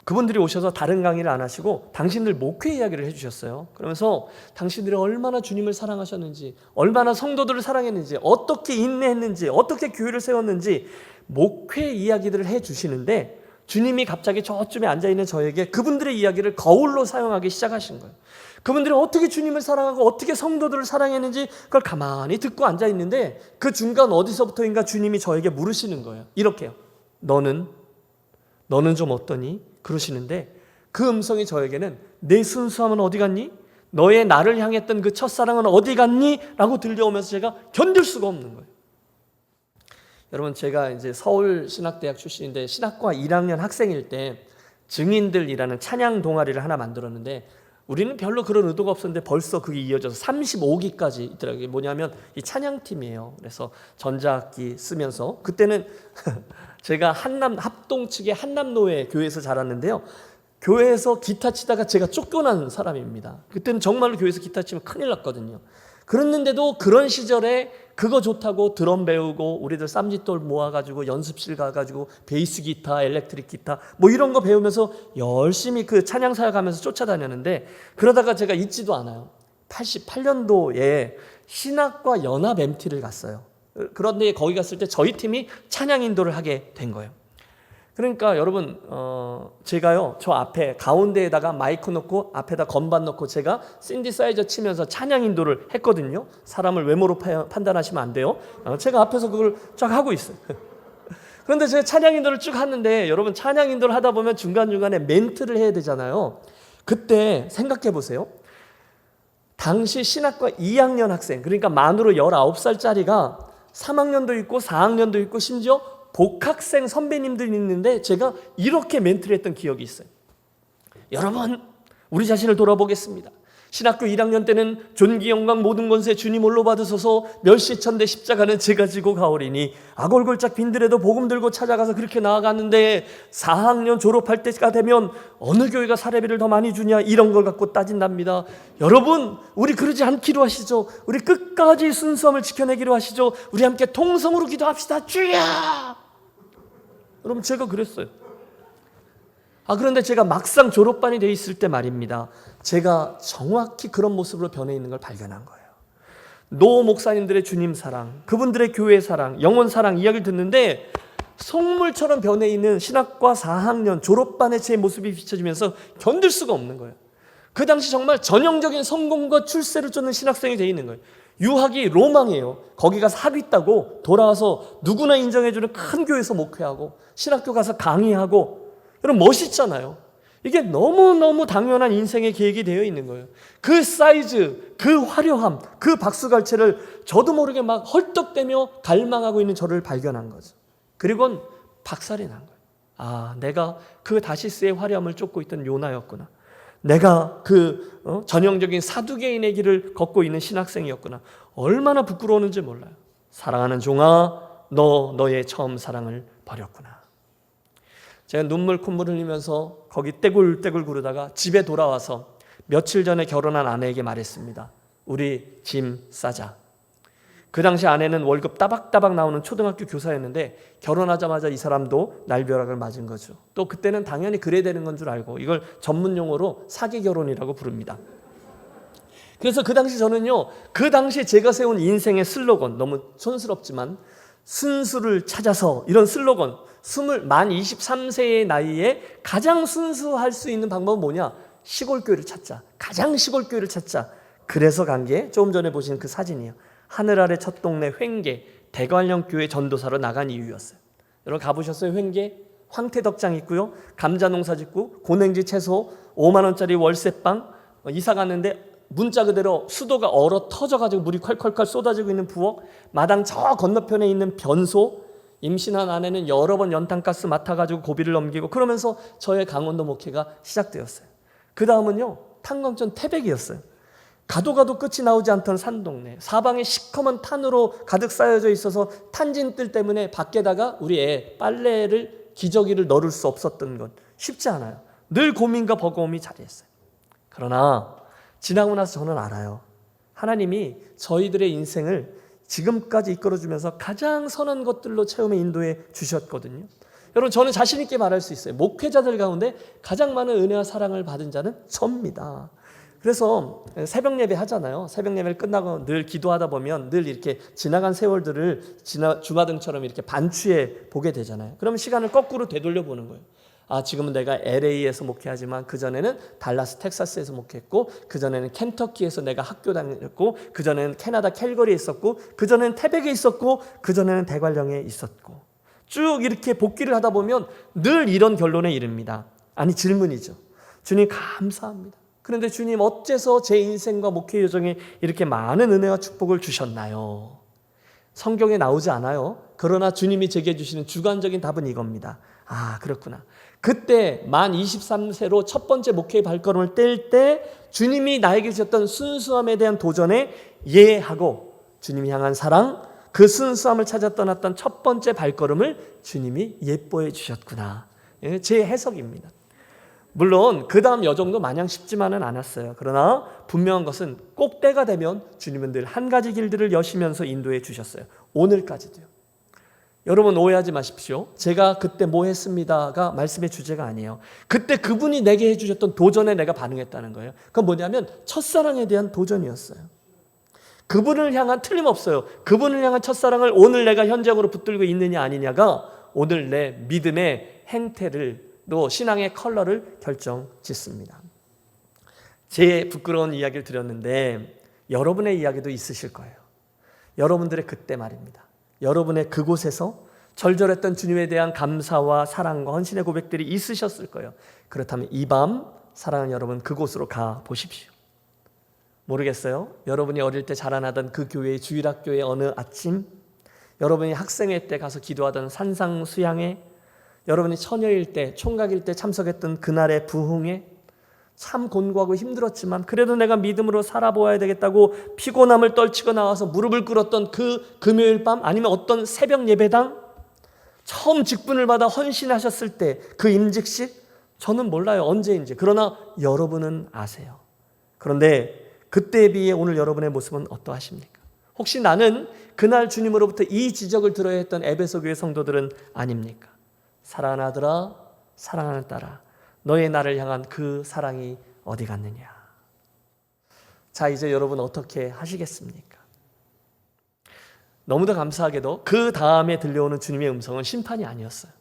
그분들이 오셔서 다른 강의를 안 하시고 당신들 목회 이야기를 해주셨어요. 그러면서 당신들이 얼마나 주님을 사랑하셨는지, 얼마나 성도들을 사랑했는지, 어떻게 인내했는지, 어떻게 교회를 세웠는지 목회 이야기들을 해주시는데, 주님이 갑자기 저쯤에 앉아있는 저에게 그분들의 이야기를 거울로 사용하기 시작하신 거예요. 그분들이 어떻게 주님을 사랑하고 어떻게 성도들을 사랑했는지 그걸 가만히 듣고 앉아있는데, 그 중간 어디서부터인가 주님이 저에게 물으시는 거예요. 이렇게요. 너는 좀 어떠니? 그러시는데, 그 음성이 저에게는 내 순수함은 어디 갔니? 너의 나를 향했던 그 첫사랑은 어디 갔니? 라고 들려오면서 제가 견딜 수가 없는 거예요. 여러분 제가 이제 서울신학대학 출신인데 신학과 1학년 학생일 때 증인들이라는 찬양 동아리를 하나 만들었는데, 우리는 별로 그런 의도가 없었는데 벌써 그게 이어져서 35기까지 있더라고요. 뭐냐면 이 찬양팀이에요. 그래서 전자악기 쓰면서, 그때는 제가 한남 합동 측의 한남노회 교회에서 자랐는데요, 교회에서 기타 치다가 제가 쫓겨난 사람입니다. 그때는 정말로 교회에서 기타 치면 큰일 났거든요. 그랬는데도 그런 시절에 그거 좋다고 드럼 배우고 우리들 쌈짓돌 모아가지고 연습실 가가지고 베이스 기타, 엘렉트릭 기타 뭐 이런 거 배우면서 열심히 그 찬양 사역하면서 쫓아다녔는데, 그러다가 제가 잊지도 않아요. 88년도에 신학과 연합 MT를 갔어요. 그런데 거기 갔을 때 저희 팀이 찬양 인도를 하게 된 거예요. 그러니까 여러분 제가요, 저 앞에 가운데에다가 마이크 놓고 앞에다 건반 놓고 제가 신디사이저 치면서 찬양 인도를 했거든요. 사람을 외모로 판단하시면 안 돼요. 제가 앞에서 그걸 쫙 하고 있어요. 그런데 제가 찬양 인도를 쭉 하는데, 여러분 찬양 인도를 하다 보면 중간중간에 멘트를 해야 되잖아요. 그때 생각해 보세요. 당시 신학과 2학년 학생, 그러니까 만으로 19살짜리가 3학년도 있고 4학년도 있고 심지어 복학생 선배님들이 있는데 제가 이렇게 멘트를 했던 기억이 있어요. 여러분, 우리 자신을 돌아보겠습니다. 신학교 1학년 때는 존귀 영광 모든 권세 주님 홀로 받으소서 멸시천대 십자가는 제가 지고 가오리니 아골골짝 빈들에도 복음 들고 찾아가서 그렇게 나아갔는데 4학년 졸업할 때가 되면 어느 교회가 사례비를 더 많이 주냐 이런 걸 갖고 따진답니다. 여러분, 우리 그러지 않기로 하시죠. 우리 끝까지 순수함을 지켜내기로 하시죠. 우리 함께 통성으로 기도합시다. 주여! 여러분, 제가 그랬어요. 그런데 제가 막상 졸업반이 돼 있을 때 말입니다. 제가 정확히 그런 모습으로 변해 있는 걸 발견한 거예요. 노 목사님들의 주님 사랑, 그분들의 교회 사랑, 영혼 사랑 이야기를 듣는데 속물처럼 변해 있는 신학과 4학년 졸업반의 제 모습이 비춰지면서 견딜 수가 없는 거예요. 그 당시 정말 전형적인 성공과 출세를 쫓는 신학생이 돼 있는 거예요. 유학이 로망이에요. 거기 가서 학위 따고 돌아와서 누구나 인정해주는 큰 교회에서 목회하고 신학교 가서 강의하고, 여러분 멋있잖아요. 이게 너무너무 당연한 인생의 계획이 되어 있는 거예요. 그 사이즈, 그 화려함, 그 박수갈채를 저도 모르게 막 헐떡대며 갈망하고 있는 저를 발견한 거죠. 그리고는 박살이 난 거예요. 내가 그 다시스의 화려함을 쫓고 있던 요나였구나. 내가 그 전형적인 사두개인의 길을 걷고 있는 신학생이었구나. 얼마나 부끄러웠는지 몰라요. 사랑하는 종아, 너의 처음 사랑을 버렸구나. 제가 눈물 콧물 흘리면서 거기 떼굴떼굴 구르다가 집에 돌아와서 며칠 전에 결혼한 아내에게 말했습니다. 우리 짐 싸자. 그 당시 아내는 월급 따박따박 나오는 초등학교 교사였는데 결혼하자마자 이 사람도 날벼락을 맞은 거죠. 또 그때는 당연히 그래야 되는 건 줄 알고 이걸 전문 용어로 사기 결혼이라고 부릅니다. 그래서 그 당시 저는요, 그 당시 제가 세운 인생의 슬로건, 너무 촌스럽지만 순수를 찾아서, 이런 슬로건, 만 23세의 나이에 가장 순수할 수 있는 방법은 뭐냐? 시골교회를 찾자. 가장 시골교회를 찾자. 그래서 간 게 조금 전에 보신 그 사진이에요. 하늘 아래 첫 동네 횡계 대관령 교회 전도사로 나간 이유였어요. 여러분 가보셨어요? 횡계? 황태덕장 있고요, 감자농사 짓고 고냉지 채소 5만 원짜리 월세방, 이사 갔는데 문자 그대로 수도가 얼어 터져가지고 물이 콸콸콸 쏟아지고 있는 부엌, 마당 저 건너편에 있는 변소, 임신한 아내는 여러 번 연탄가스 맡아가지고 고비를 넘기고, 그러면서 저의 강원도 목회가 시작되었어요. 그 다음은요, 탄광촌 태백이었어요. 가도 끝이 나오지 않던 산동네, 사방에 시커먼 탄으로 가득 쌓여져 있어서 탄진들 때문에 밖에다가 우리 애 빨래를 기저귀를 널을 수 없었던 건 쉽지 않아요. 늘 고민과 버거움이 자리했어요. 그러나 지나고 나서 저는 알아요. 하나님이 저희들의 인생을 지금까지 이끌어주면서 가장 선한 것들로 체험에 인도해 주셨거든요. 여러분, 저는 자신 있게 말할 수 있어요. 목회자들 가운데 가장 많은 은혜와 사랑을 받은 자는 접니다. 그래서 새벽 예배 하잖아요. 새벽 예배를 끝나고 늘 기도하다 보면 늘 이렇게 지나간 세월들을 주마등처럼 이렇게 반추해 보게 되잖아요. 그러면 시간을 거꾸로 되돌려 보는 거예요. 지금은 내가 LA에서 목회하지만 그전에는 달라스 텍사스에서 목회했고, 그전에는 켄터키에서 내가 학교 다녔고, 그전에는 캐나다 캘거리에 있었고, 그전에는 태백에 있었고, 그전에는 대관령에 있었고, 쭉 이렇게 복귀를 하다 보면 늘 이런 결론에 이릅니다. 질문이죠. 주님 감사합니다. 그런데 주님, 어째서 제 인생과 목회 여정에 이렇게 많은 은혜와 축복을 주셨나요? 성경에 나오지 않아요. 그러나 주님이 제게 주시는 주관적인 답은 이겁니다. 그렇구나. 그때 만 23세로 첫 번째 목회의 발걸음을 뗄 때 주님이 나에게 주셨던 순수함에 대한 도전에 예하고 주님이 향한 사랑, 그 순수함을 찾아 떠났던 첫 번째 발걸음을 주님이 예뻐해 주셨구나. 제 해석입니다. 물론 그 다음 여정도 마냥 쉽지만은 않았어요. 그러나 분명한 것은 꼭 때가 되면 주님은 늘 한 가지 길들을 여시면서 인도해 주셨어요. 오늘까지도요. 여러분 오해하지 마십시오. 제가 그때 뭐 했습니다가 말씀의 주제가 아니에요. 그때 그분이 내게 해주셨던 도전에 내가 반응했다는 거예요. 그건 뭐냐면 첫사랑에 대한 도전이었어요. 그분을 향한, 틀림없어요, 그분을 향한 첫사랑을 오늘 내가 현장으로 붙들고 있느냐 아니냐가 오늘 내 믿음의 행태를, 또 신앙의 컬러를 결정짓습니다. 제 부끄러운 이야기를 드렸는데 여러분의 이야기도 있으실 거예요. 여러분들의 그때 말입니다. 여러분의 그곳에서 절절했던 주님에 대한 감사와 사랑과 헌신의 고백들이 있으셨을 거예요. 그렇다면 이 밤 사랑하는 여러분, 그곳으로 가 보십시오. 모르겠어요. 여러분이 어릴 때 자라나던 그 교회의 주일학교의 어느 아침, 여러분이 학생회 때 가서 기도하던 산상수양회, 여러분이 처녀일 때, 총각일 때 참석했던 그날의 부흥회, 참 곤고하고 힘들었지만 그래도 내가 믿음으로 살아보아야 되겠다고 피곤함을 떨치고 나와서 무릎을 꿇었던 그 금요일 밤, 아니면 어떤 새벽 예배당, 처음 직분을 받아 헌신하셨을 때 그 임직식, 저는 몰라요 언제인지. 그러나 여러분은 아세요. 그런데 그때에 비해 오늘 여러분의 모습은 어떠하십니까? 혹시 나는 그날 주님으로부터 이 지적을 들어야 했던 에베소 교회 성도들은 아닙니까? 사랑하는 아들아, 사랑하는 딸아, 너의 나를 향한 그 사랑이 어디 갔느냐. 자, 이제 여러분 어떻게 하시겠습니까? 너무도 감사하게도 그 다음에 들려오는 주님의 음성은 심판이 아니었어요.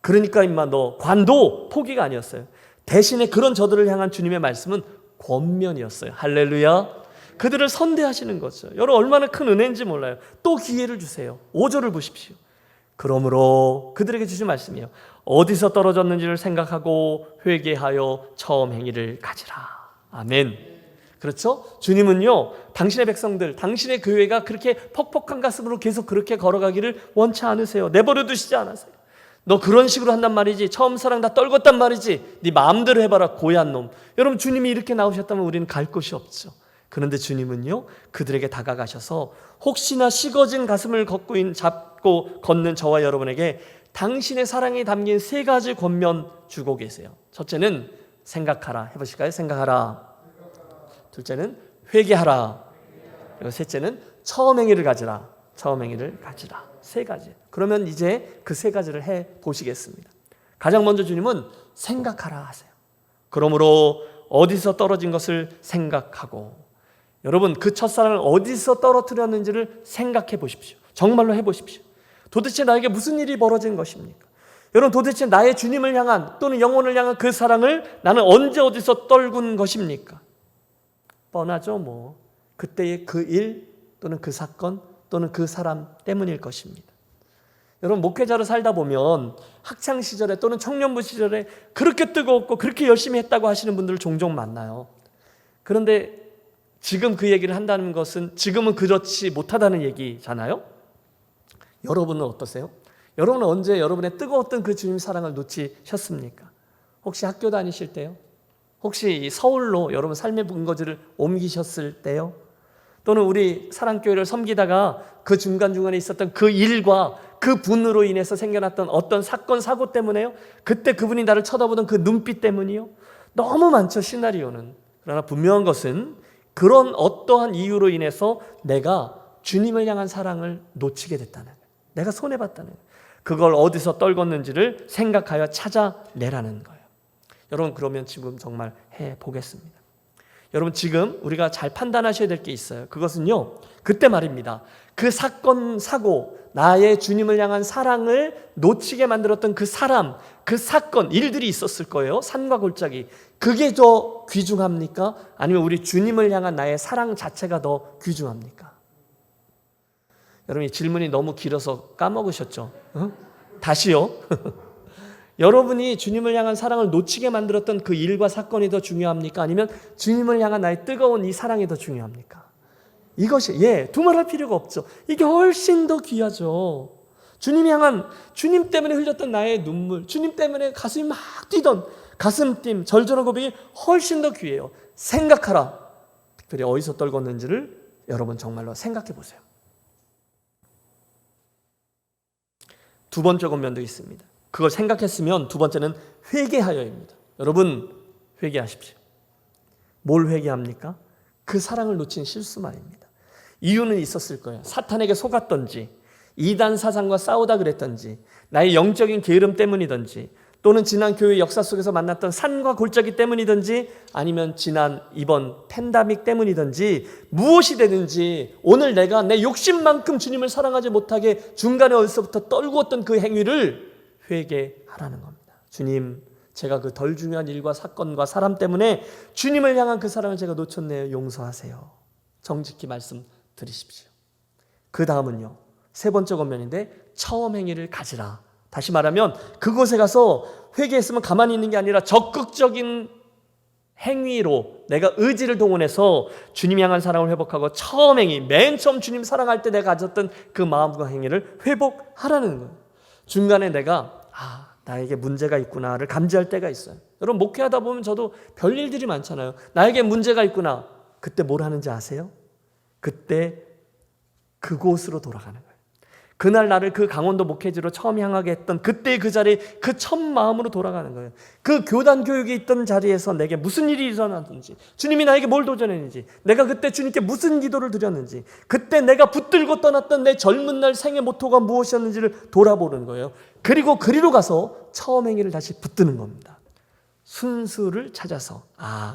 그러니까 임마 너 관도, 포기가 아니었어요. 대신에 그런 저들을 향한 주님의 말씀은 권면이었어요. 할렐루야. 그들을 선대하시는 거죠. 여러분 얼마나 큰 은혜인지 몰라요. 또 기회를 주세요. 5절을 보십시오. 그러므로 그들에게 주신 말씀이에요. 어디서 떨어졌는지를 생각하고 회개하여 처음 행위를 가지라. 아멘. 그렇죠? 주님은요, 당신의 백성들, 당신의 교회가 그렇게 퍽퍽한 가슴으로 계속 그렇게 걸어가기를 원치 않으세요. 내버려 두시지 않으세요. 너 그런 식으로 한단 말이지, 처음 사랑 다 떨궜단 말이지, 네 마음대로 해봐라 고얀 놈. 여러분 주님이 이렇게 나오셨다면 우리는 갈 곳이 없죠. 그런데 주님은요, 그들에게 다가가셔서 혹시나 식어진 가슴을 잡고 걷는 저와 여러분에게 당신의 사랑이 담긴 3가지 권면 주고 계세요. 첫째는 생각하라. 해보실까요? 생각하라. 둘째는 회개하라. 그리고 셋째는 처음 행위를 가지라. 처음 행위를 가지라. 3가지. 그러면 이제 그 3가지를 해 보시겠습니다. 가장 먼저 주님은 생각하라 하세요. 그러므로 어디서 떨어진 것을 생각하고, 여러분 그 첫사랑을 어디서 떨어뜨렸는지를 생각해 보십시오. 정말로 해 보십시오. 도대체 나에게 무슨 일이 벌어진 것입니까? 여러분 도대체 나의 주님을 향한 또는 영혼을 향한 그 사랑을 나는 언제 어디서 떨군 것입니까? 뻔하죠. 뭐 그때의 그 일 또는 그 사건 또는 그 사람 때문일 것입니다. 여러분 목회자로 살다 보면 학창시절에 또는 청년부 시절에 그렇게 뜨거웠고 그렇게 열심히 했다고 하시는 분들을 종종 만나요. 그런데 지금 그 얘기를 한다는 것은 지금은 그렇지 못하다는 얘기잖아요. 여러분은 어떠세요? 여러분은 언제 여러분의 뜨거웠던 그 주님 사랑을 놓치셨습니까? 혹시 학교 다니실 때요? 혹시 서울로 여러분 삶의 본거지를 옮기셨을 때요? 또는 우리 사랑교회를 섬기다가 그 중간중간에 있었던 그 일과 그 분으로 인해서 생겨났던 어떤 사건 사고 때문에요? 그때 그분이 나를 쳐다보던 그 눈빛 때문이요? 너무 많죠, 시나리오는. 그러나 분명한 것은 그런 어떠한 이유로 인해서 내가 주님을 향한 사랑을 놓치게 됐다는 거예요. 내가 손해봤다는 거예요. 그걸 어디서 떨궜는지를 생각하여 찾아내라는 거예요. 여러분 그러면 지금 정말 해보겠습니다. 여러분 지금 우리가 잘 판단하셔야 될 게 있어요. 그것은요, 그때 말입니다. 그 사건, 사고, 나의 주님을 향한 사랑을 놓치게 만들었던 그 사람, 그 사건, 일들이 있었을 거예요. 산과 골짜기. 그게 더 귀중합니까? 아니면 우리 주님을 향한 나의 사랑 자체가 더 귀중합니까? 여러분 이 질문이 너무 길어서 까먹으셨죠? 다시요. 여러분이 주님을 향한 사랑을 놓치게 만들었던 그 일과 사건이 더 중요합니까? 아니면 주님을 향한 나의 뜨거운 이 사랑이 더 중요합니까? 이것이 두말할 필요가 없죠. 이게 훨씬 더 귀하죠. 주님이 향한, 주님 때문에 흘렸던 나의 눈물, 주님 때문에 가슴이 막 뛰던 가슴-뛴 절절한 고백이 훨씬 더 귀해요. 생각하라. 특별히 어디서 떨궜는지를 여러분 정말로 생각해 보세요. 두 번째 권면도 있습니다. 그걸 생각했으면 두 번째는 회개하여입니다. 여러분 회개하십시오. 뭘 회개합니까? 그 사랑을 놓친 실수 말입니다. 이유는 있었을 거예요. 사탄에게 속았던지, 이단 사상과 싸우다 그랬던지, 나의 영적인 게으름 때문이든지, 또는 지난 교회 역사 속에서 만났던 산과 골짜기 때문이든지, 아니면 지난 이번 팬데믹 때문이든지, 무엇이 되든지 오늘 내가 내 욕심만큼 주님을 사랑하지 못하게 중간에 어디서부터 떨구었던 그 행위를 회개하라는 겁니다. 주님, 제가 그 덜 중요한 일과 사건과 사람 때문에 주님을 향한 그 사랑을 제가 놓쳤네요. 용서하세요. 정직히 말씀드리십시오. 그 다음은요, 세 번째 권면인데 처음 행위를 가지라. 다시 말하면 그곳에 가서 회개했으면 가만히 있는 게 아니라 적극적인 행위로 내가 의지를 동원해서 주님 향한 사랑을 회복하고 처음 행위, 맨 처음 주님 사랑할 때 내가 가졌던 그 마음과 행위를 회복하라는 거예요. 중간에 내가 나에게 문제가 있구나를 감지할 때가 있어요. 여러분 목회하다 보면 저도 별일들이 많잖아요. 나에게 문제가 있구나. 그때 뭘 하는지 아세요? 그때 그곳으로 돌아가는 거예요. 그날 나를 그 강원도 목회지로 처음 향하게 했던 그때 그 자리에 그 첫 마음으로 돌아가는 거예요. 그 교단 교육이 있던 자리에서 내게 무슨 일이 일어났는지, 주님이 나에게 뭘 도전했는지, 내가 그때 주님께 무슨 기도를 드렸는지, 그때 내가 붙들고 떠났던 내 젊은 날 생의 모토가 무엇이었는지를 돌아보는 거예요. 그리고 그리로 가서 처음 행위를 다시 붙드는 겁니다. 순수를 찾아서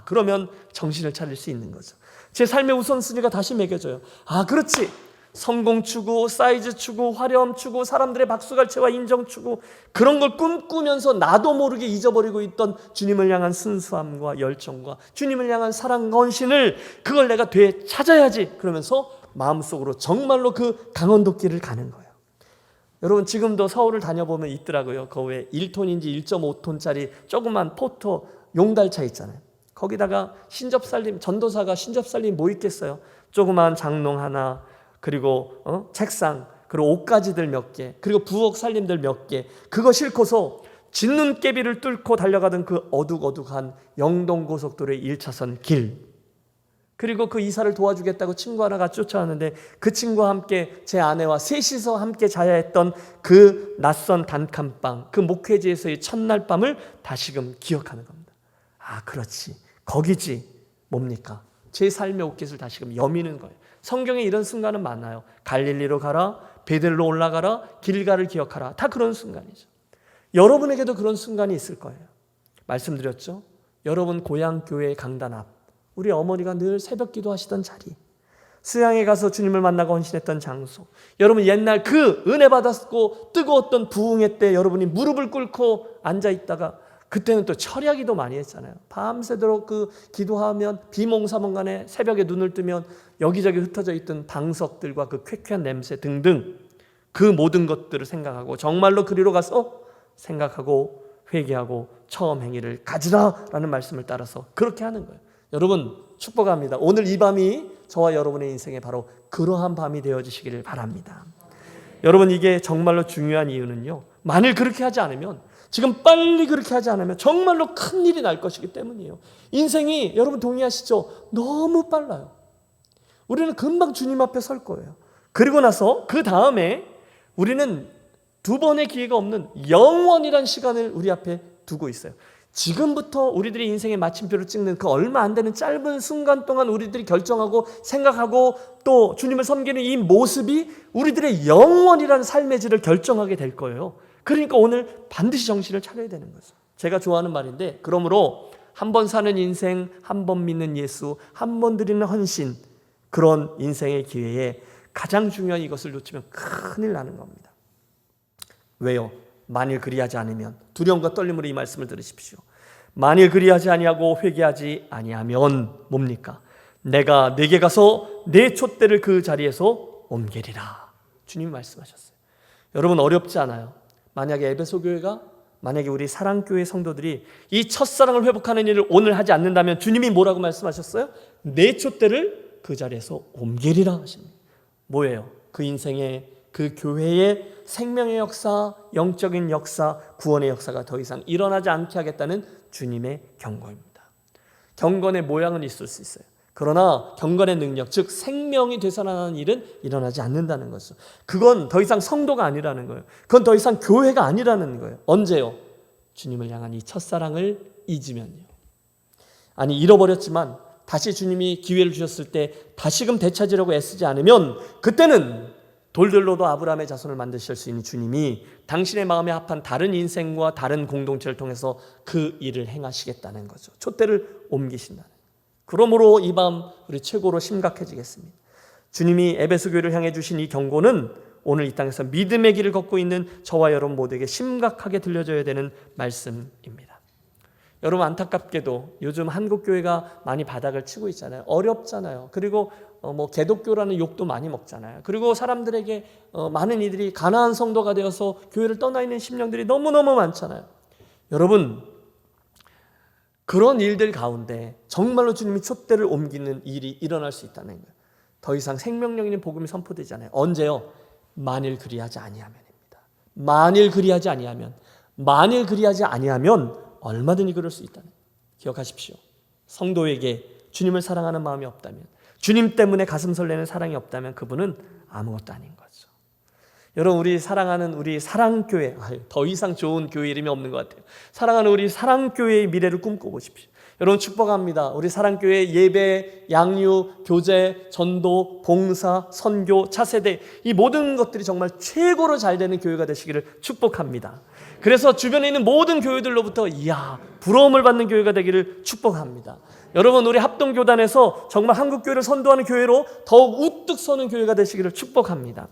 그러면 정신을 차릴 수 있는 거죠. 제 삶의 우선순위가 다시 매겨져요. 그렇지. 성공 추구, 사이즈 추구, 화려함 추구, 사람들의 박수갈채와 인정 추구, 그런 걸 꿈꾸면서 나도 모르게 잊어버리고 있던 주님을 향한 순수함과 열정과 주님을 향한 사랑과 헌신을, 그걸 내가 되찾아야지. 그러면서 마음속으로 정말로 그 강원도 길을 가는 거예요. 여러분 지금도 서울을 다녀보면 있더라고요. 거기에 1톤인지 1.5톤짜리 조그만 포토 용달차 있잖아요. 거기다가 신접살림, 전도사가 신접살림 뭐 있겠어요? 조그만 장롱 하나, 그리고 책상, 그리고 옷가지들 몇 개, 그리고 부엌 살림들 몇 개, 그거 싣고서 진눈깨비를 뚫고 달려가던 그 어둑어둑한 영동고속도로의 1차선 길, 그리고 그 이사를 도와주겠다고 친구 하나가 쫓아왔는데 그 친구와 함께 제 아내와 셋이서 함께 자야 했던 그 낯선 단칸방, 그 목회지에서의 첫날 밤을 다시금 기억하는 겁니다. 그렇지, 거기지. 뭡니까? 제 삶의 옷깃을 다시금 여미는 거예요. 성경에 이런 순간은 많아요. 갈릴리로 가라, 베델로 올라가라, 길가를 기억하라. 다 그런 순간이죠. 여러분에게도 그런 순간이 있을 거예요. 말씀드렸죠? 여러분 고향 교회의 강단 앞, 우리 어머니가 늘 새벽 기도하시던 자리, 수양에 가서 주님을 만나고 헌신했던 장소, 여러분 옛날 그 은혜 받았고 뜨거웠던 부흥회 때 여러분이 무릎을 꿇고 앉아있다가, 그때는 또 철야기도 많이 했잖아요. 밤새도록 그 기도하면 비몽사몽간에 새벽에 눈을 뜨면 여기저기 흩어져 있던 방석들과 그 쾌쾌한 냄새 등등, 그 모든 것들을 생각하고 정말로 그리로 가서 생각하고 회개하고 처음 행위를 가지라라는 말씀을 따라서 그렇게 하는 거예요. 여러분 축복합니다. 오늘 이 밤이 저와 여러분의 인생에 바로 그러한 밤이 되어지시기를 바랍니다. 여러분 이게 정말로 중요한 이유는요, 만일 그렇게 하지 않으면, 지금 빨리 그렇게 하지 않으면 정말로 큰일이 날 것이기 때문이에요. 인생이, 여러분 동의하시죠? 너무 빨라요. 우리는 금방 주님 앞에 설 거예요. 그리고 나서 그 다음에 우리는 두 번의 기회가 없는 영원이란 시간을 우리 앞에 두고 있어요. 지금부터 우리들의 인생의 마침표를 찍는 그 얼마 안 되는 짧은 순간 동안 우리들이 결정하고 생각하고 또 주님을 섬기는 이 모습이 우리들의 영원이라는 삶의 질을 결정하게 될 거예요. 그러니까 오늘 반드시 정신을 차려야 되는 거죠. 제가 좋아하는 말인데, 그러므로 한 번 사는 인생, 한 번 믿는 예수, 한 번 드리는 헌신, 그런 인생의 기회에 가장 중요한 이것을 놓치면 큰일 나는 겁니다. 왜요? 만일 그리하지 않으면, 두려움과 떨림으로 이 말씀을 들으십시오. 만일 그리하지 아니하고 회개하지 아니하면 뭡니까? 내가 네게 가서 내 촛대를 그 자리에서 옮기리라. 주님이 말씀하셨어요. 여러분 어렵지 않아요. 만약에 에베소 교회가, 만약에 우리 사랑교회 성도들이 이 첫사랑을 회복하는 일을 오늘 하지 않는다면 주님이 뭐라고 말씀하셨어요? 내 촛대를 그 자리에서 옮기리라 하십니다. 뭐예요? 그 인생의, 그 교회의 생명의 역사, 영적인 역사, 구원의 역사가 더 이상 일어나지 않게 하겠다는 주님의 경고입니다. 경건의 모양은 있을 수 있어요. 그러나 경건의 능력, 즉 생명이 되살아나는 일은 일어나지 않는다는 것이죠. 그건 더 이상 성도가 아니라는 거예요. 그건 더 이상 교회가 아니라는 거예요. 언제요? 주님을 향한 이 첫사랑을 잊으면요. 아니 잃어버렸지만 다시 주님이 기회를 주셨을 때 다시금 되찾으려고 애쓰지 않으면, 그때는 돌들로도 아브라함의 자손을 만드실 수 있는 주님이 당신의 마음에 합한 다른 인생과 다른 공동체를 통해서 그 일을 행하시겠다는 거죠. 촛대를 옮기신다는. 그러므로 이 밤 우리 최고로 심각해지겠습니다. 주님이 에베소 교회를 향해 주신 이 경고는 오늘 이 땅에서 믿음의 길을 걷고 있는 저와 여러분 모두에게 심각하게 들려져야 되는 말씀입니다. 여러분 안타깝게도 요즘 한국 교회가 많이 바닥을 치고 있잖아요. 어렵잖아요. 그리고 개독교라는 욕도 많이 먹잖아요. 그리고 사람들에게 많은 이들이 가나안 성도가 되어서 교회를 떠나 있는 심령들이 너무너무 많잖아요. 여러분 그런 일들 가운데 정말로 주님이 촛대를 옮기는 일이 일어날 수 있다는 거예요. 더 이상 생명력 있는 복음이 선포되지 않아요. 언제요? 만일 그리하지 아니하면입니다. 만일 그리하지 아니하면 얼마든지 그럴 수 있다는 거예요. 기억하십시오. 성도에게 주님을 사랑하는 마음이 없다면, 주님 때문에 가슴 설레는 사랑이 없다면 그분은 아무것도 아닌 거죠. 여러분, 우리 사랑하는 우리 사랑교회, 더 이상 좋은 교회 이름이 없는 것 같아요. 사랑하는 우리 사랑교회의 미래를 꿈꿔보십시오. 여러분, 축복합니다. 우리 사랑교회 예배, 양육, 교제, 전도, 봉사, 선교, 차세대, 이 모든 것들이 정말 최고로 잘 되는 교회가 되시기를 축복합니다. 그래서 주변에 있는 모든 교회들로부터 부러움을 받는 교회가 되기를 축복합니다. 여러분, 우리 합동교단에서 정말 한국교회를 선도하는 교회로 더욱 우뚝 서는 교회가 되시기를 축복합니다.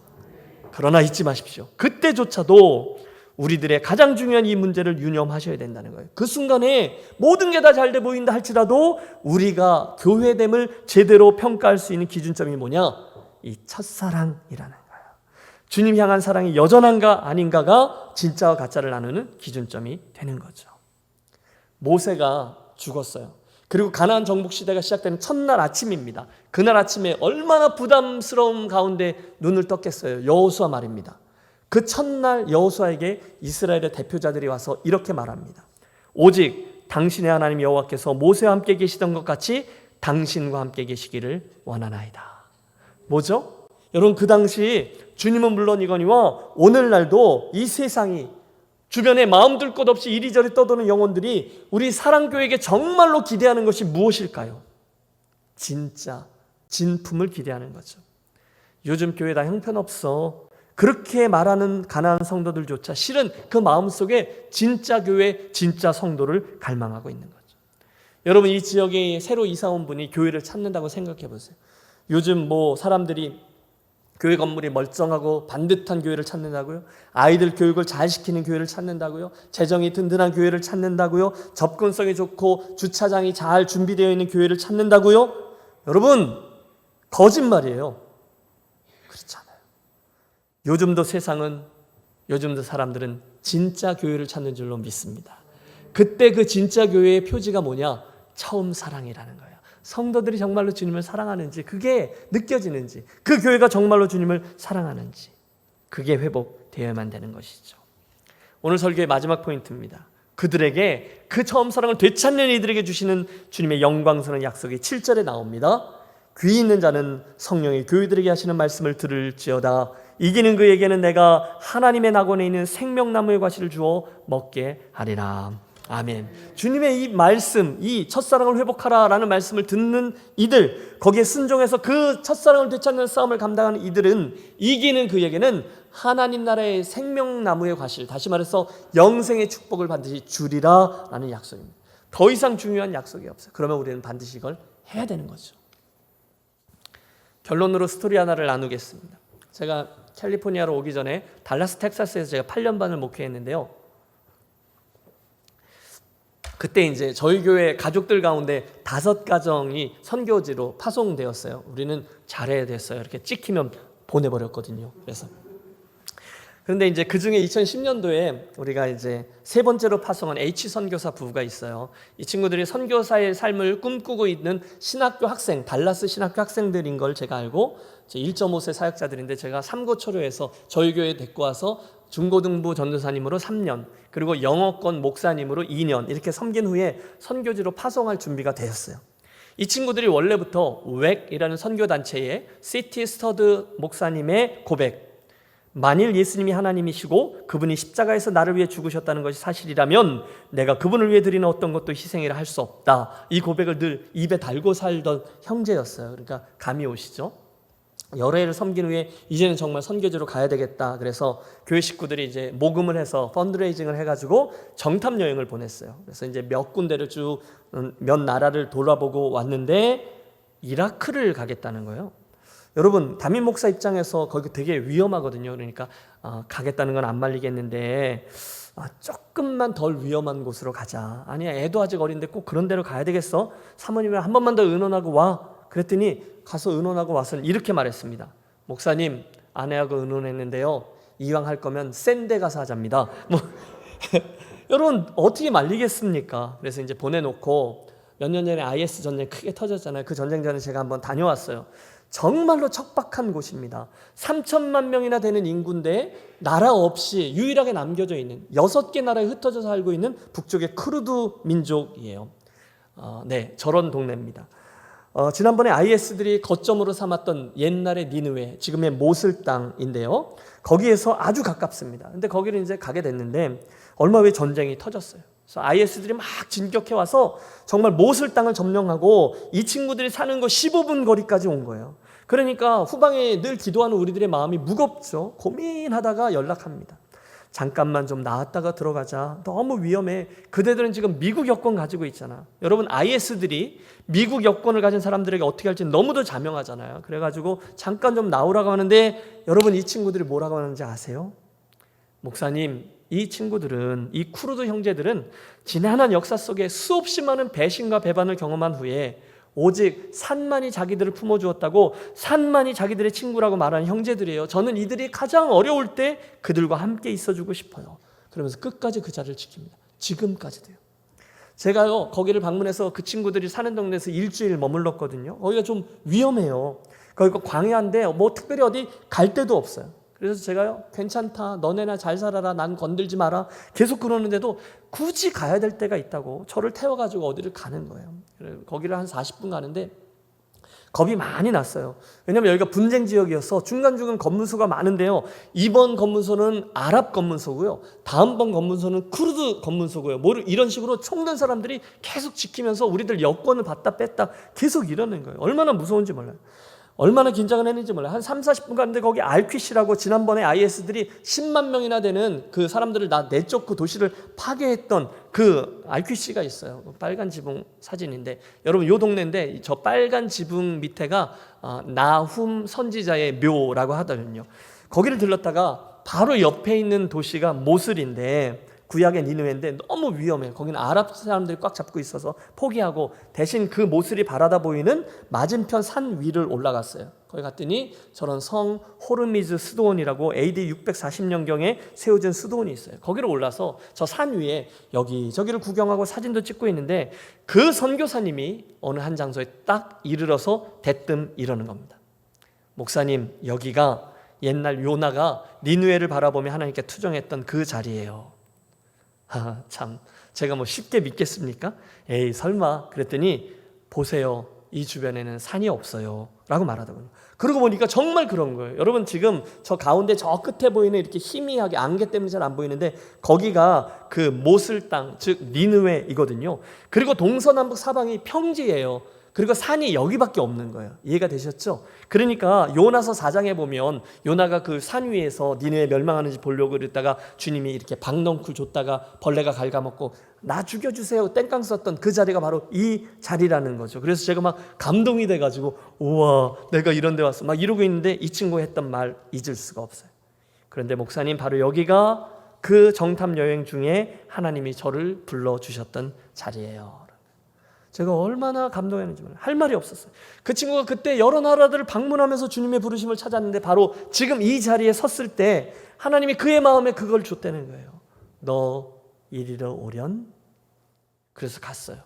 그러나 잊지 마십시오. 그때조차도 우리들의 가장 중요한 이 문제를 유념하셔야 된다는 거예요. 그 순간에 모든 게 다 잘 돼 보인다 할지라도 우리가 교회됨을 제대로 평가할 수 있는 기준점이 뭐냐? 이 첫사랑이라는 거예요. 주님 향한 사랑이 여전한가 아닌가가 진짜와 가짜를 나누는 기준점이 되는 거죠. 모세가 죽었어요. 그리고 가나안 정복 시대가 시작되는 첫날 아침입니다. 그날 아침에 얼마나 부담스러움 가운데 눈을 떴겠어요. 여호수아 말입니다. 그 첫날 여호수아에게 이스라엘의 대표자들이 와서 이렇게 말합니다. 오직 당신의 하나님 여호와께서 모세와 함께 계시던 것 같이 당신과 함께 계시기를 원하나이다. 뭐죠? 여러분, 그 당시 주님은 물론이거니와 오늘날도 이 세상이 주변에 마음 둘 것 없이 이리저리 떠도는 영혼들이 우리 사랑교회에게 정말로 기대하는 것이 무엇일까요? 진짜 진품을 기대하는 거죠. 요즘 교회 다 형편없어, 그렇게 말하는 가난한 성도들조차 실은 그 마음속에 진짜 교회, 진짜 성도를 갈망하고 있는 거죠. 여러분, 이 지역에 새로 이사 온 분이 교회를 찾는다고 생각해 보세요. 요즘 사람들이 교회 건물이 멀쩡하고 반듯한 교회를 찾는다고요? 아이들 교육을 잘 시키는 교회를 찾는다고요? 재정이 든든한 교회를 찾는다고요? 접근성이 좋고 주차장이 잘 준비되어 있는 교회를 찾는다고요? 여러분, 거짓말이에요. 그렇지 않아요. 요즘도 사람들은 진짜 교회를 찾는 줄로 믿습니다. 그때 그 진짜 교회의 표지가 뭐냐? 처음 사랑이라는 거예요. 성도들이 정말로 주님을 사랑하는지, 그게 느껴지는지, 그 교회가 정말로 주님을 사랑하는지, 그게 회복되어야만 되는 것이죠. 오늘 설교의 마지막 포인트입니다. 그들에게, 그 처음 사랑을 되찾는 이들에게 주시는 주님의 영광스러운 약속이 7절에 나옵니다. 귀 있는 자는 성령의 교회들에게 하시는 말씀을 들을지어다. 이기는 그에게는 내가 하나님의 낙원에 있는 생명나무의 과실을 주어 먹게 하리라. 아멘. 주님의 이 말씀, 이 첫사랑을 회복하라라는 말씀을 듣는 이들, 거기에 순종해서 그 첫사랑을 되찾는 싸움을 감당하는 이들은, 이기는 그에게는 하나님 나라의 생명나무의 과실, 다시 말해서 영생의 축복을 반드시 주리라 라는 약속입니다. 더 이상 중요한 약속이 없어요. 그러면 우리는 반드시 이걸 해야 되는 거죠. 결론으로 스토리 하나를 나누겠습니다. 제가 캘리포니아로 오기 전에 달라스 텍사스에서 제가 8년 반을 목회했는데요. 그때 이제 저희 교회 가족들 가운데 5가정이 선교지로 파송되었어요. 우리는 잘해야 됐어요. 이렇게 찍히면 보내버렸거든요. 그런데 이제 그 중에 2010년도에 우리가 이제 3번째로 파송한 H 선교사 부부가 있어요. 이 친구들이 선교사의 삶을 꿈꾸고 있는 신학교 학생, 달라스 신학교 학생들인 걸 제가 알고, 1.5세 사역자들인데 제가 삼고초려에서 저희 교회에 데리고 와서 중고등부 전도사님으로 3년, 그리고 영어권 목사님으로 2년 이렇게 섬긴 후에 선교지로 파송할 준비가 되었어요. 이 친구들이 원래부터 웩이라는 선교단체의 시티 스터드 목사님의 고백, 만일 예수님이 하나님이시고 그분이 십자가에서 나를 위해 죽으셨다는 것이 사실이라면 내가 그분을 위해 드리는 어떤 것도 희생이라 할 수 없다, 이 고백을 늘 입에 달고 살던 형제였어요. 그러니까 감이 오시죠? 여러 해를 섬긴 후에 이제는 정말 선교지로 가야 되겠다. 그래서 교회 식구들이 이제 모금을 해서 펀드레이징을 해가지고 정탐 여행을 보냈어요. 그래서 이제 몇 군데를 쭉 몇 나라를 돌아보고 왔는데 이라크를 가겠다는 거예요. 여러분, 담임 목사 입장에서 거기 되게 위험하거든요. 그러니까 가겠다는 건 안 말리겠는데 조금만 덜 위험한 곳으로 가자. 아니야, 애도 아직 어린데 꼭 그런 데로 가야 되겠어? 사모님이랑 한 번만 더 의논하고 와. 그랬더니 가서 의논하고 와서는 이렇게 말했습니다. 목사님, 아내하고 의논했는데요, 이왕 할 거면 센 데 가서 하자입니다. 여러분 어떻게 말리겠습니까? 그래서 이제 보내놓고 몇 년 전에 IS 전쟁 크게 터졌잖아요. 그 전쟁 전에 제가 한번 다녀왔어요. 정말로 척박한 곳입니다. 3천만 명이나 되는 인구인데 나라 없이 유일하게 남겨져 있는 6개 나라에 흩어져 살고 있는 북쪽의 크루드 민족이에요. 네, 저런 동네입니다. 지난번에 IS들이 거점으로 삼았던 옛날의 니느웨, 지금의 모슬 땅인데요. 거기에서 아주 가깝습니다. 근데 거기를 이제 가게 됐는데 얼마 후에 전쟁이 터졌어요. 그래서 IS들이 막 진격해 와서 정말 모슬 땅을 점령하고 이 친구들이 사는 거 15분 거리까지 온 거예요. 그러니까 후방에 늘 기도하는 우리들의 마음이 무겁죠. 고민하다가 연락합니다. 잠깐만 좀 나왔다가 들어가자. 너무 위험해. 그대들은 지금 미국 여권 가지고 있잖아. 여러분 IS들이 미국 여권을 가진 사람들에게 어떻게 할지 너무도 자명하잖아요. 그래가지고 잠깐 좀 나오라고 하는데 여러분 이 친구들이 뭐라고 하는지 아세요? 목사님, 이 친구들은, 이 쿠르드 형제들은 지난한 역사 속에 수없이 많은 배신과 배반을 경험한 후에 오직 산만이 자기들을 품어주었다고, 산만이 자기들의 친구라고 말하는 형제들이에요. 저는 이들이 가장 어려울 때 그들과 함께 있어주고 싶어요. 그러면서 끝까지 그 자리를 지킵니다. 지금까지도요. 제가요 거기를 방문해서 그 친구들이 사는 동네에서 일주일 머물렀거든요. 거기가 좀 위험해요. 거기가 광야인데 뭐 특별히 어디 갈 데도 없어요. 그래서 제가요 괜찮다, 너네나 잘 살아라, 난 건들지 마라 계속 그러는데도 굳이 가야 될 때가 있다고 저를 태워가지고 어디를 가는 거예요. 거기를 한 40분 가는데 겁이 많이 났어요. 왜냐하면 여기가 분쟁 지역이어서 중간중간 검문소가 많은데요, 이번 검문소는 아랍 검문소고요, 다음번 검문소는 쿠르드 검문소고요, 이런 식으로 총든 사람들이 계속 지키면서 우리들 여권을 받다 뺐다 계속 이러는 거예요. 얼마나 무서운지 몰라요. 얼마나 긴장을 했는지 몰라요. 한 3, 40분 갔는데 거기 알퀴시라고 지난번에 IS들이 10만 명이나 되는 그 사람들을 다 내쫓고 도시를 파괴했던 그 알퀴시가 있어요. 빨간 지붕 사진인데 여러분 요 동네인데 저 빨간 지붕 밑에가 나훔 선지자의 묘라고 하더군요. 거기를 들렀다가 바로 옆에 있는 도시가 모슬인데 구약의 니느웨인데 너무 위험해요. 거기는 아랍 사람들이 꽉 잡고 있어서 포기하고 대신 그 모슬이 바라다 보이는 맞은편 산 위를 올라갔어요. 거기 갔더니 저런 성 호르미즈 스도온이라고 AD 640년경에 세워진 스도온이 있어요. 거기를 올라서 저 산 위에 여기저기를 구경하고 사진도 찍고 있는데 그 선교사님이 어느 한 장소에 딱 이르러서 대뜸 이러는 겁니다. 목사님, 여기가 옛날 요나가 니느웨를 바라보며 하나님께 투정했던 그 자리예요. 참 제가 뭐 쉽게 믿겠습니까? 에이 설마. 그랬더니 보세요, 이 주변에는 산이 없어요 라고 말하더군요. 그러고 보니까 정말 그런 거예요. 여러분 지금 저 가운데 저 끝에 보이는 이렇게 희미하게 안개 때문에 잘 안 보이는데 거기가 그 모슬 땅, 즉 니느웨이거든요. 그리고 동서남북 사방이 평지예요. 그리고 산이 여기밖에 없는 거예요. 이해가 되셨죠? 그러니까 요나서 4장에 보면 요나가 그 산 위에서 니느웨 멸망하는지 보려고 그랬다가 주님이 이렇게 박넝쿨 줬다가 벌레가 갉아먹고 나 죽여주세요 땡깡 썼던 그 자리가 바로 이 자리라는 거죠. 그래서 제가 막 감동이 돼가지고 우와 내가 이런 데 왔어 막 이러고 있는데 이 친구가 했던 말 잊을 수가 없어요. 그런데 목사님, 바로 여기가 그 정탐 여행 중에 하나님이 저를 불러주셨던 자리예요. 제가 얼마나 감동했는지 몰라요. 할 말이 없었어요. 그 친구가 그때 여러 나라들을 방문하면서 주님의 부르심을 찾았는데 바로 지금 이 자리에 섰을 때 하나님이 그의 마음에 그걸 줬다는 거예요. 너 이리로 오련? 그래서 갔어요.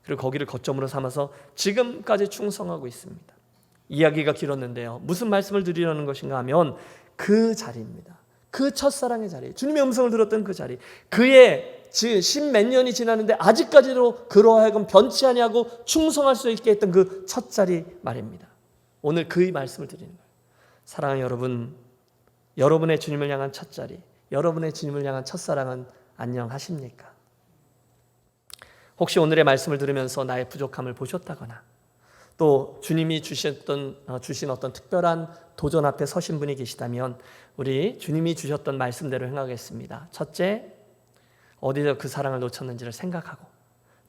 그리고 거기를 거점으로 삼아서 지금까지 충성하고 있습니다. 이야기가 길었는데요, 무슨 말씀을 드리려는 것인가 하면 그 자리입니다. 그 첫사랑의 자리, 주님의 음성을 들었던 그 자리, 그의 십몇 년이 지났는데 아직까지도 그로 하여금 변치 아니하고 충성할 수 있게 했던 그 첫 자리 말입니다. 오늘 그 말씀을 드리는 거예요. 사랑하는 여러분, 여러분의 주님을 향한 첫 자리, 여러분의 주님을 향한 첫사랑은 안녕하십니까? 혹시 오늘의 말씀을 들으면서 나의 부족함을 보셨다거나 또 주님이 주신 어떤 특별한 도전 앞에 서신 분이 계시다면 우리 주님이 주셨던 말씀대로 행하겠습니다. 첫째, 어디서 그 사랑을 놓쳤는지를 생각하고,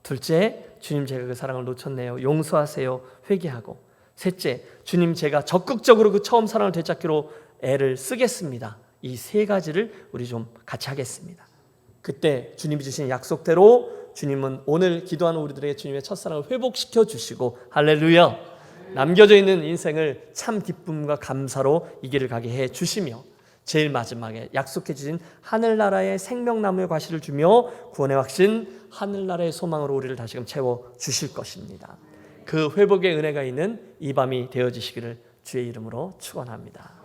둘째, 주님 제가 그 사랑을 놓쳤네요, 용서하세요, 회개하고, 셋째, 주님 제가 적극적으로 그 처음 사랑을 되찾기로 애를 쓰겠습니다. 이 세 가지를 우리 좀 같이 하겠습니다. 그때 주님이 주신 약속대로 주님은 오늘 기도하는 우리들에게 주님의 첫사랑을 회복시켜 주시고, 할렐루야, 남겨져 있는 인생을 참 기쁨과 감사로 이 길을 가게 해 주시며, 제일 마지막에 약속해 주신 하늘나라의 생명나무의 과실을 주며 구원의 확신, 하늘나라의 소망으로 우리를 다시금 채워 주실 것입니다. 그 회복의 은혜가 있는 이 밤이 되어지시기를 주의 이름으로 축원합니다.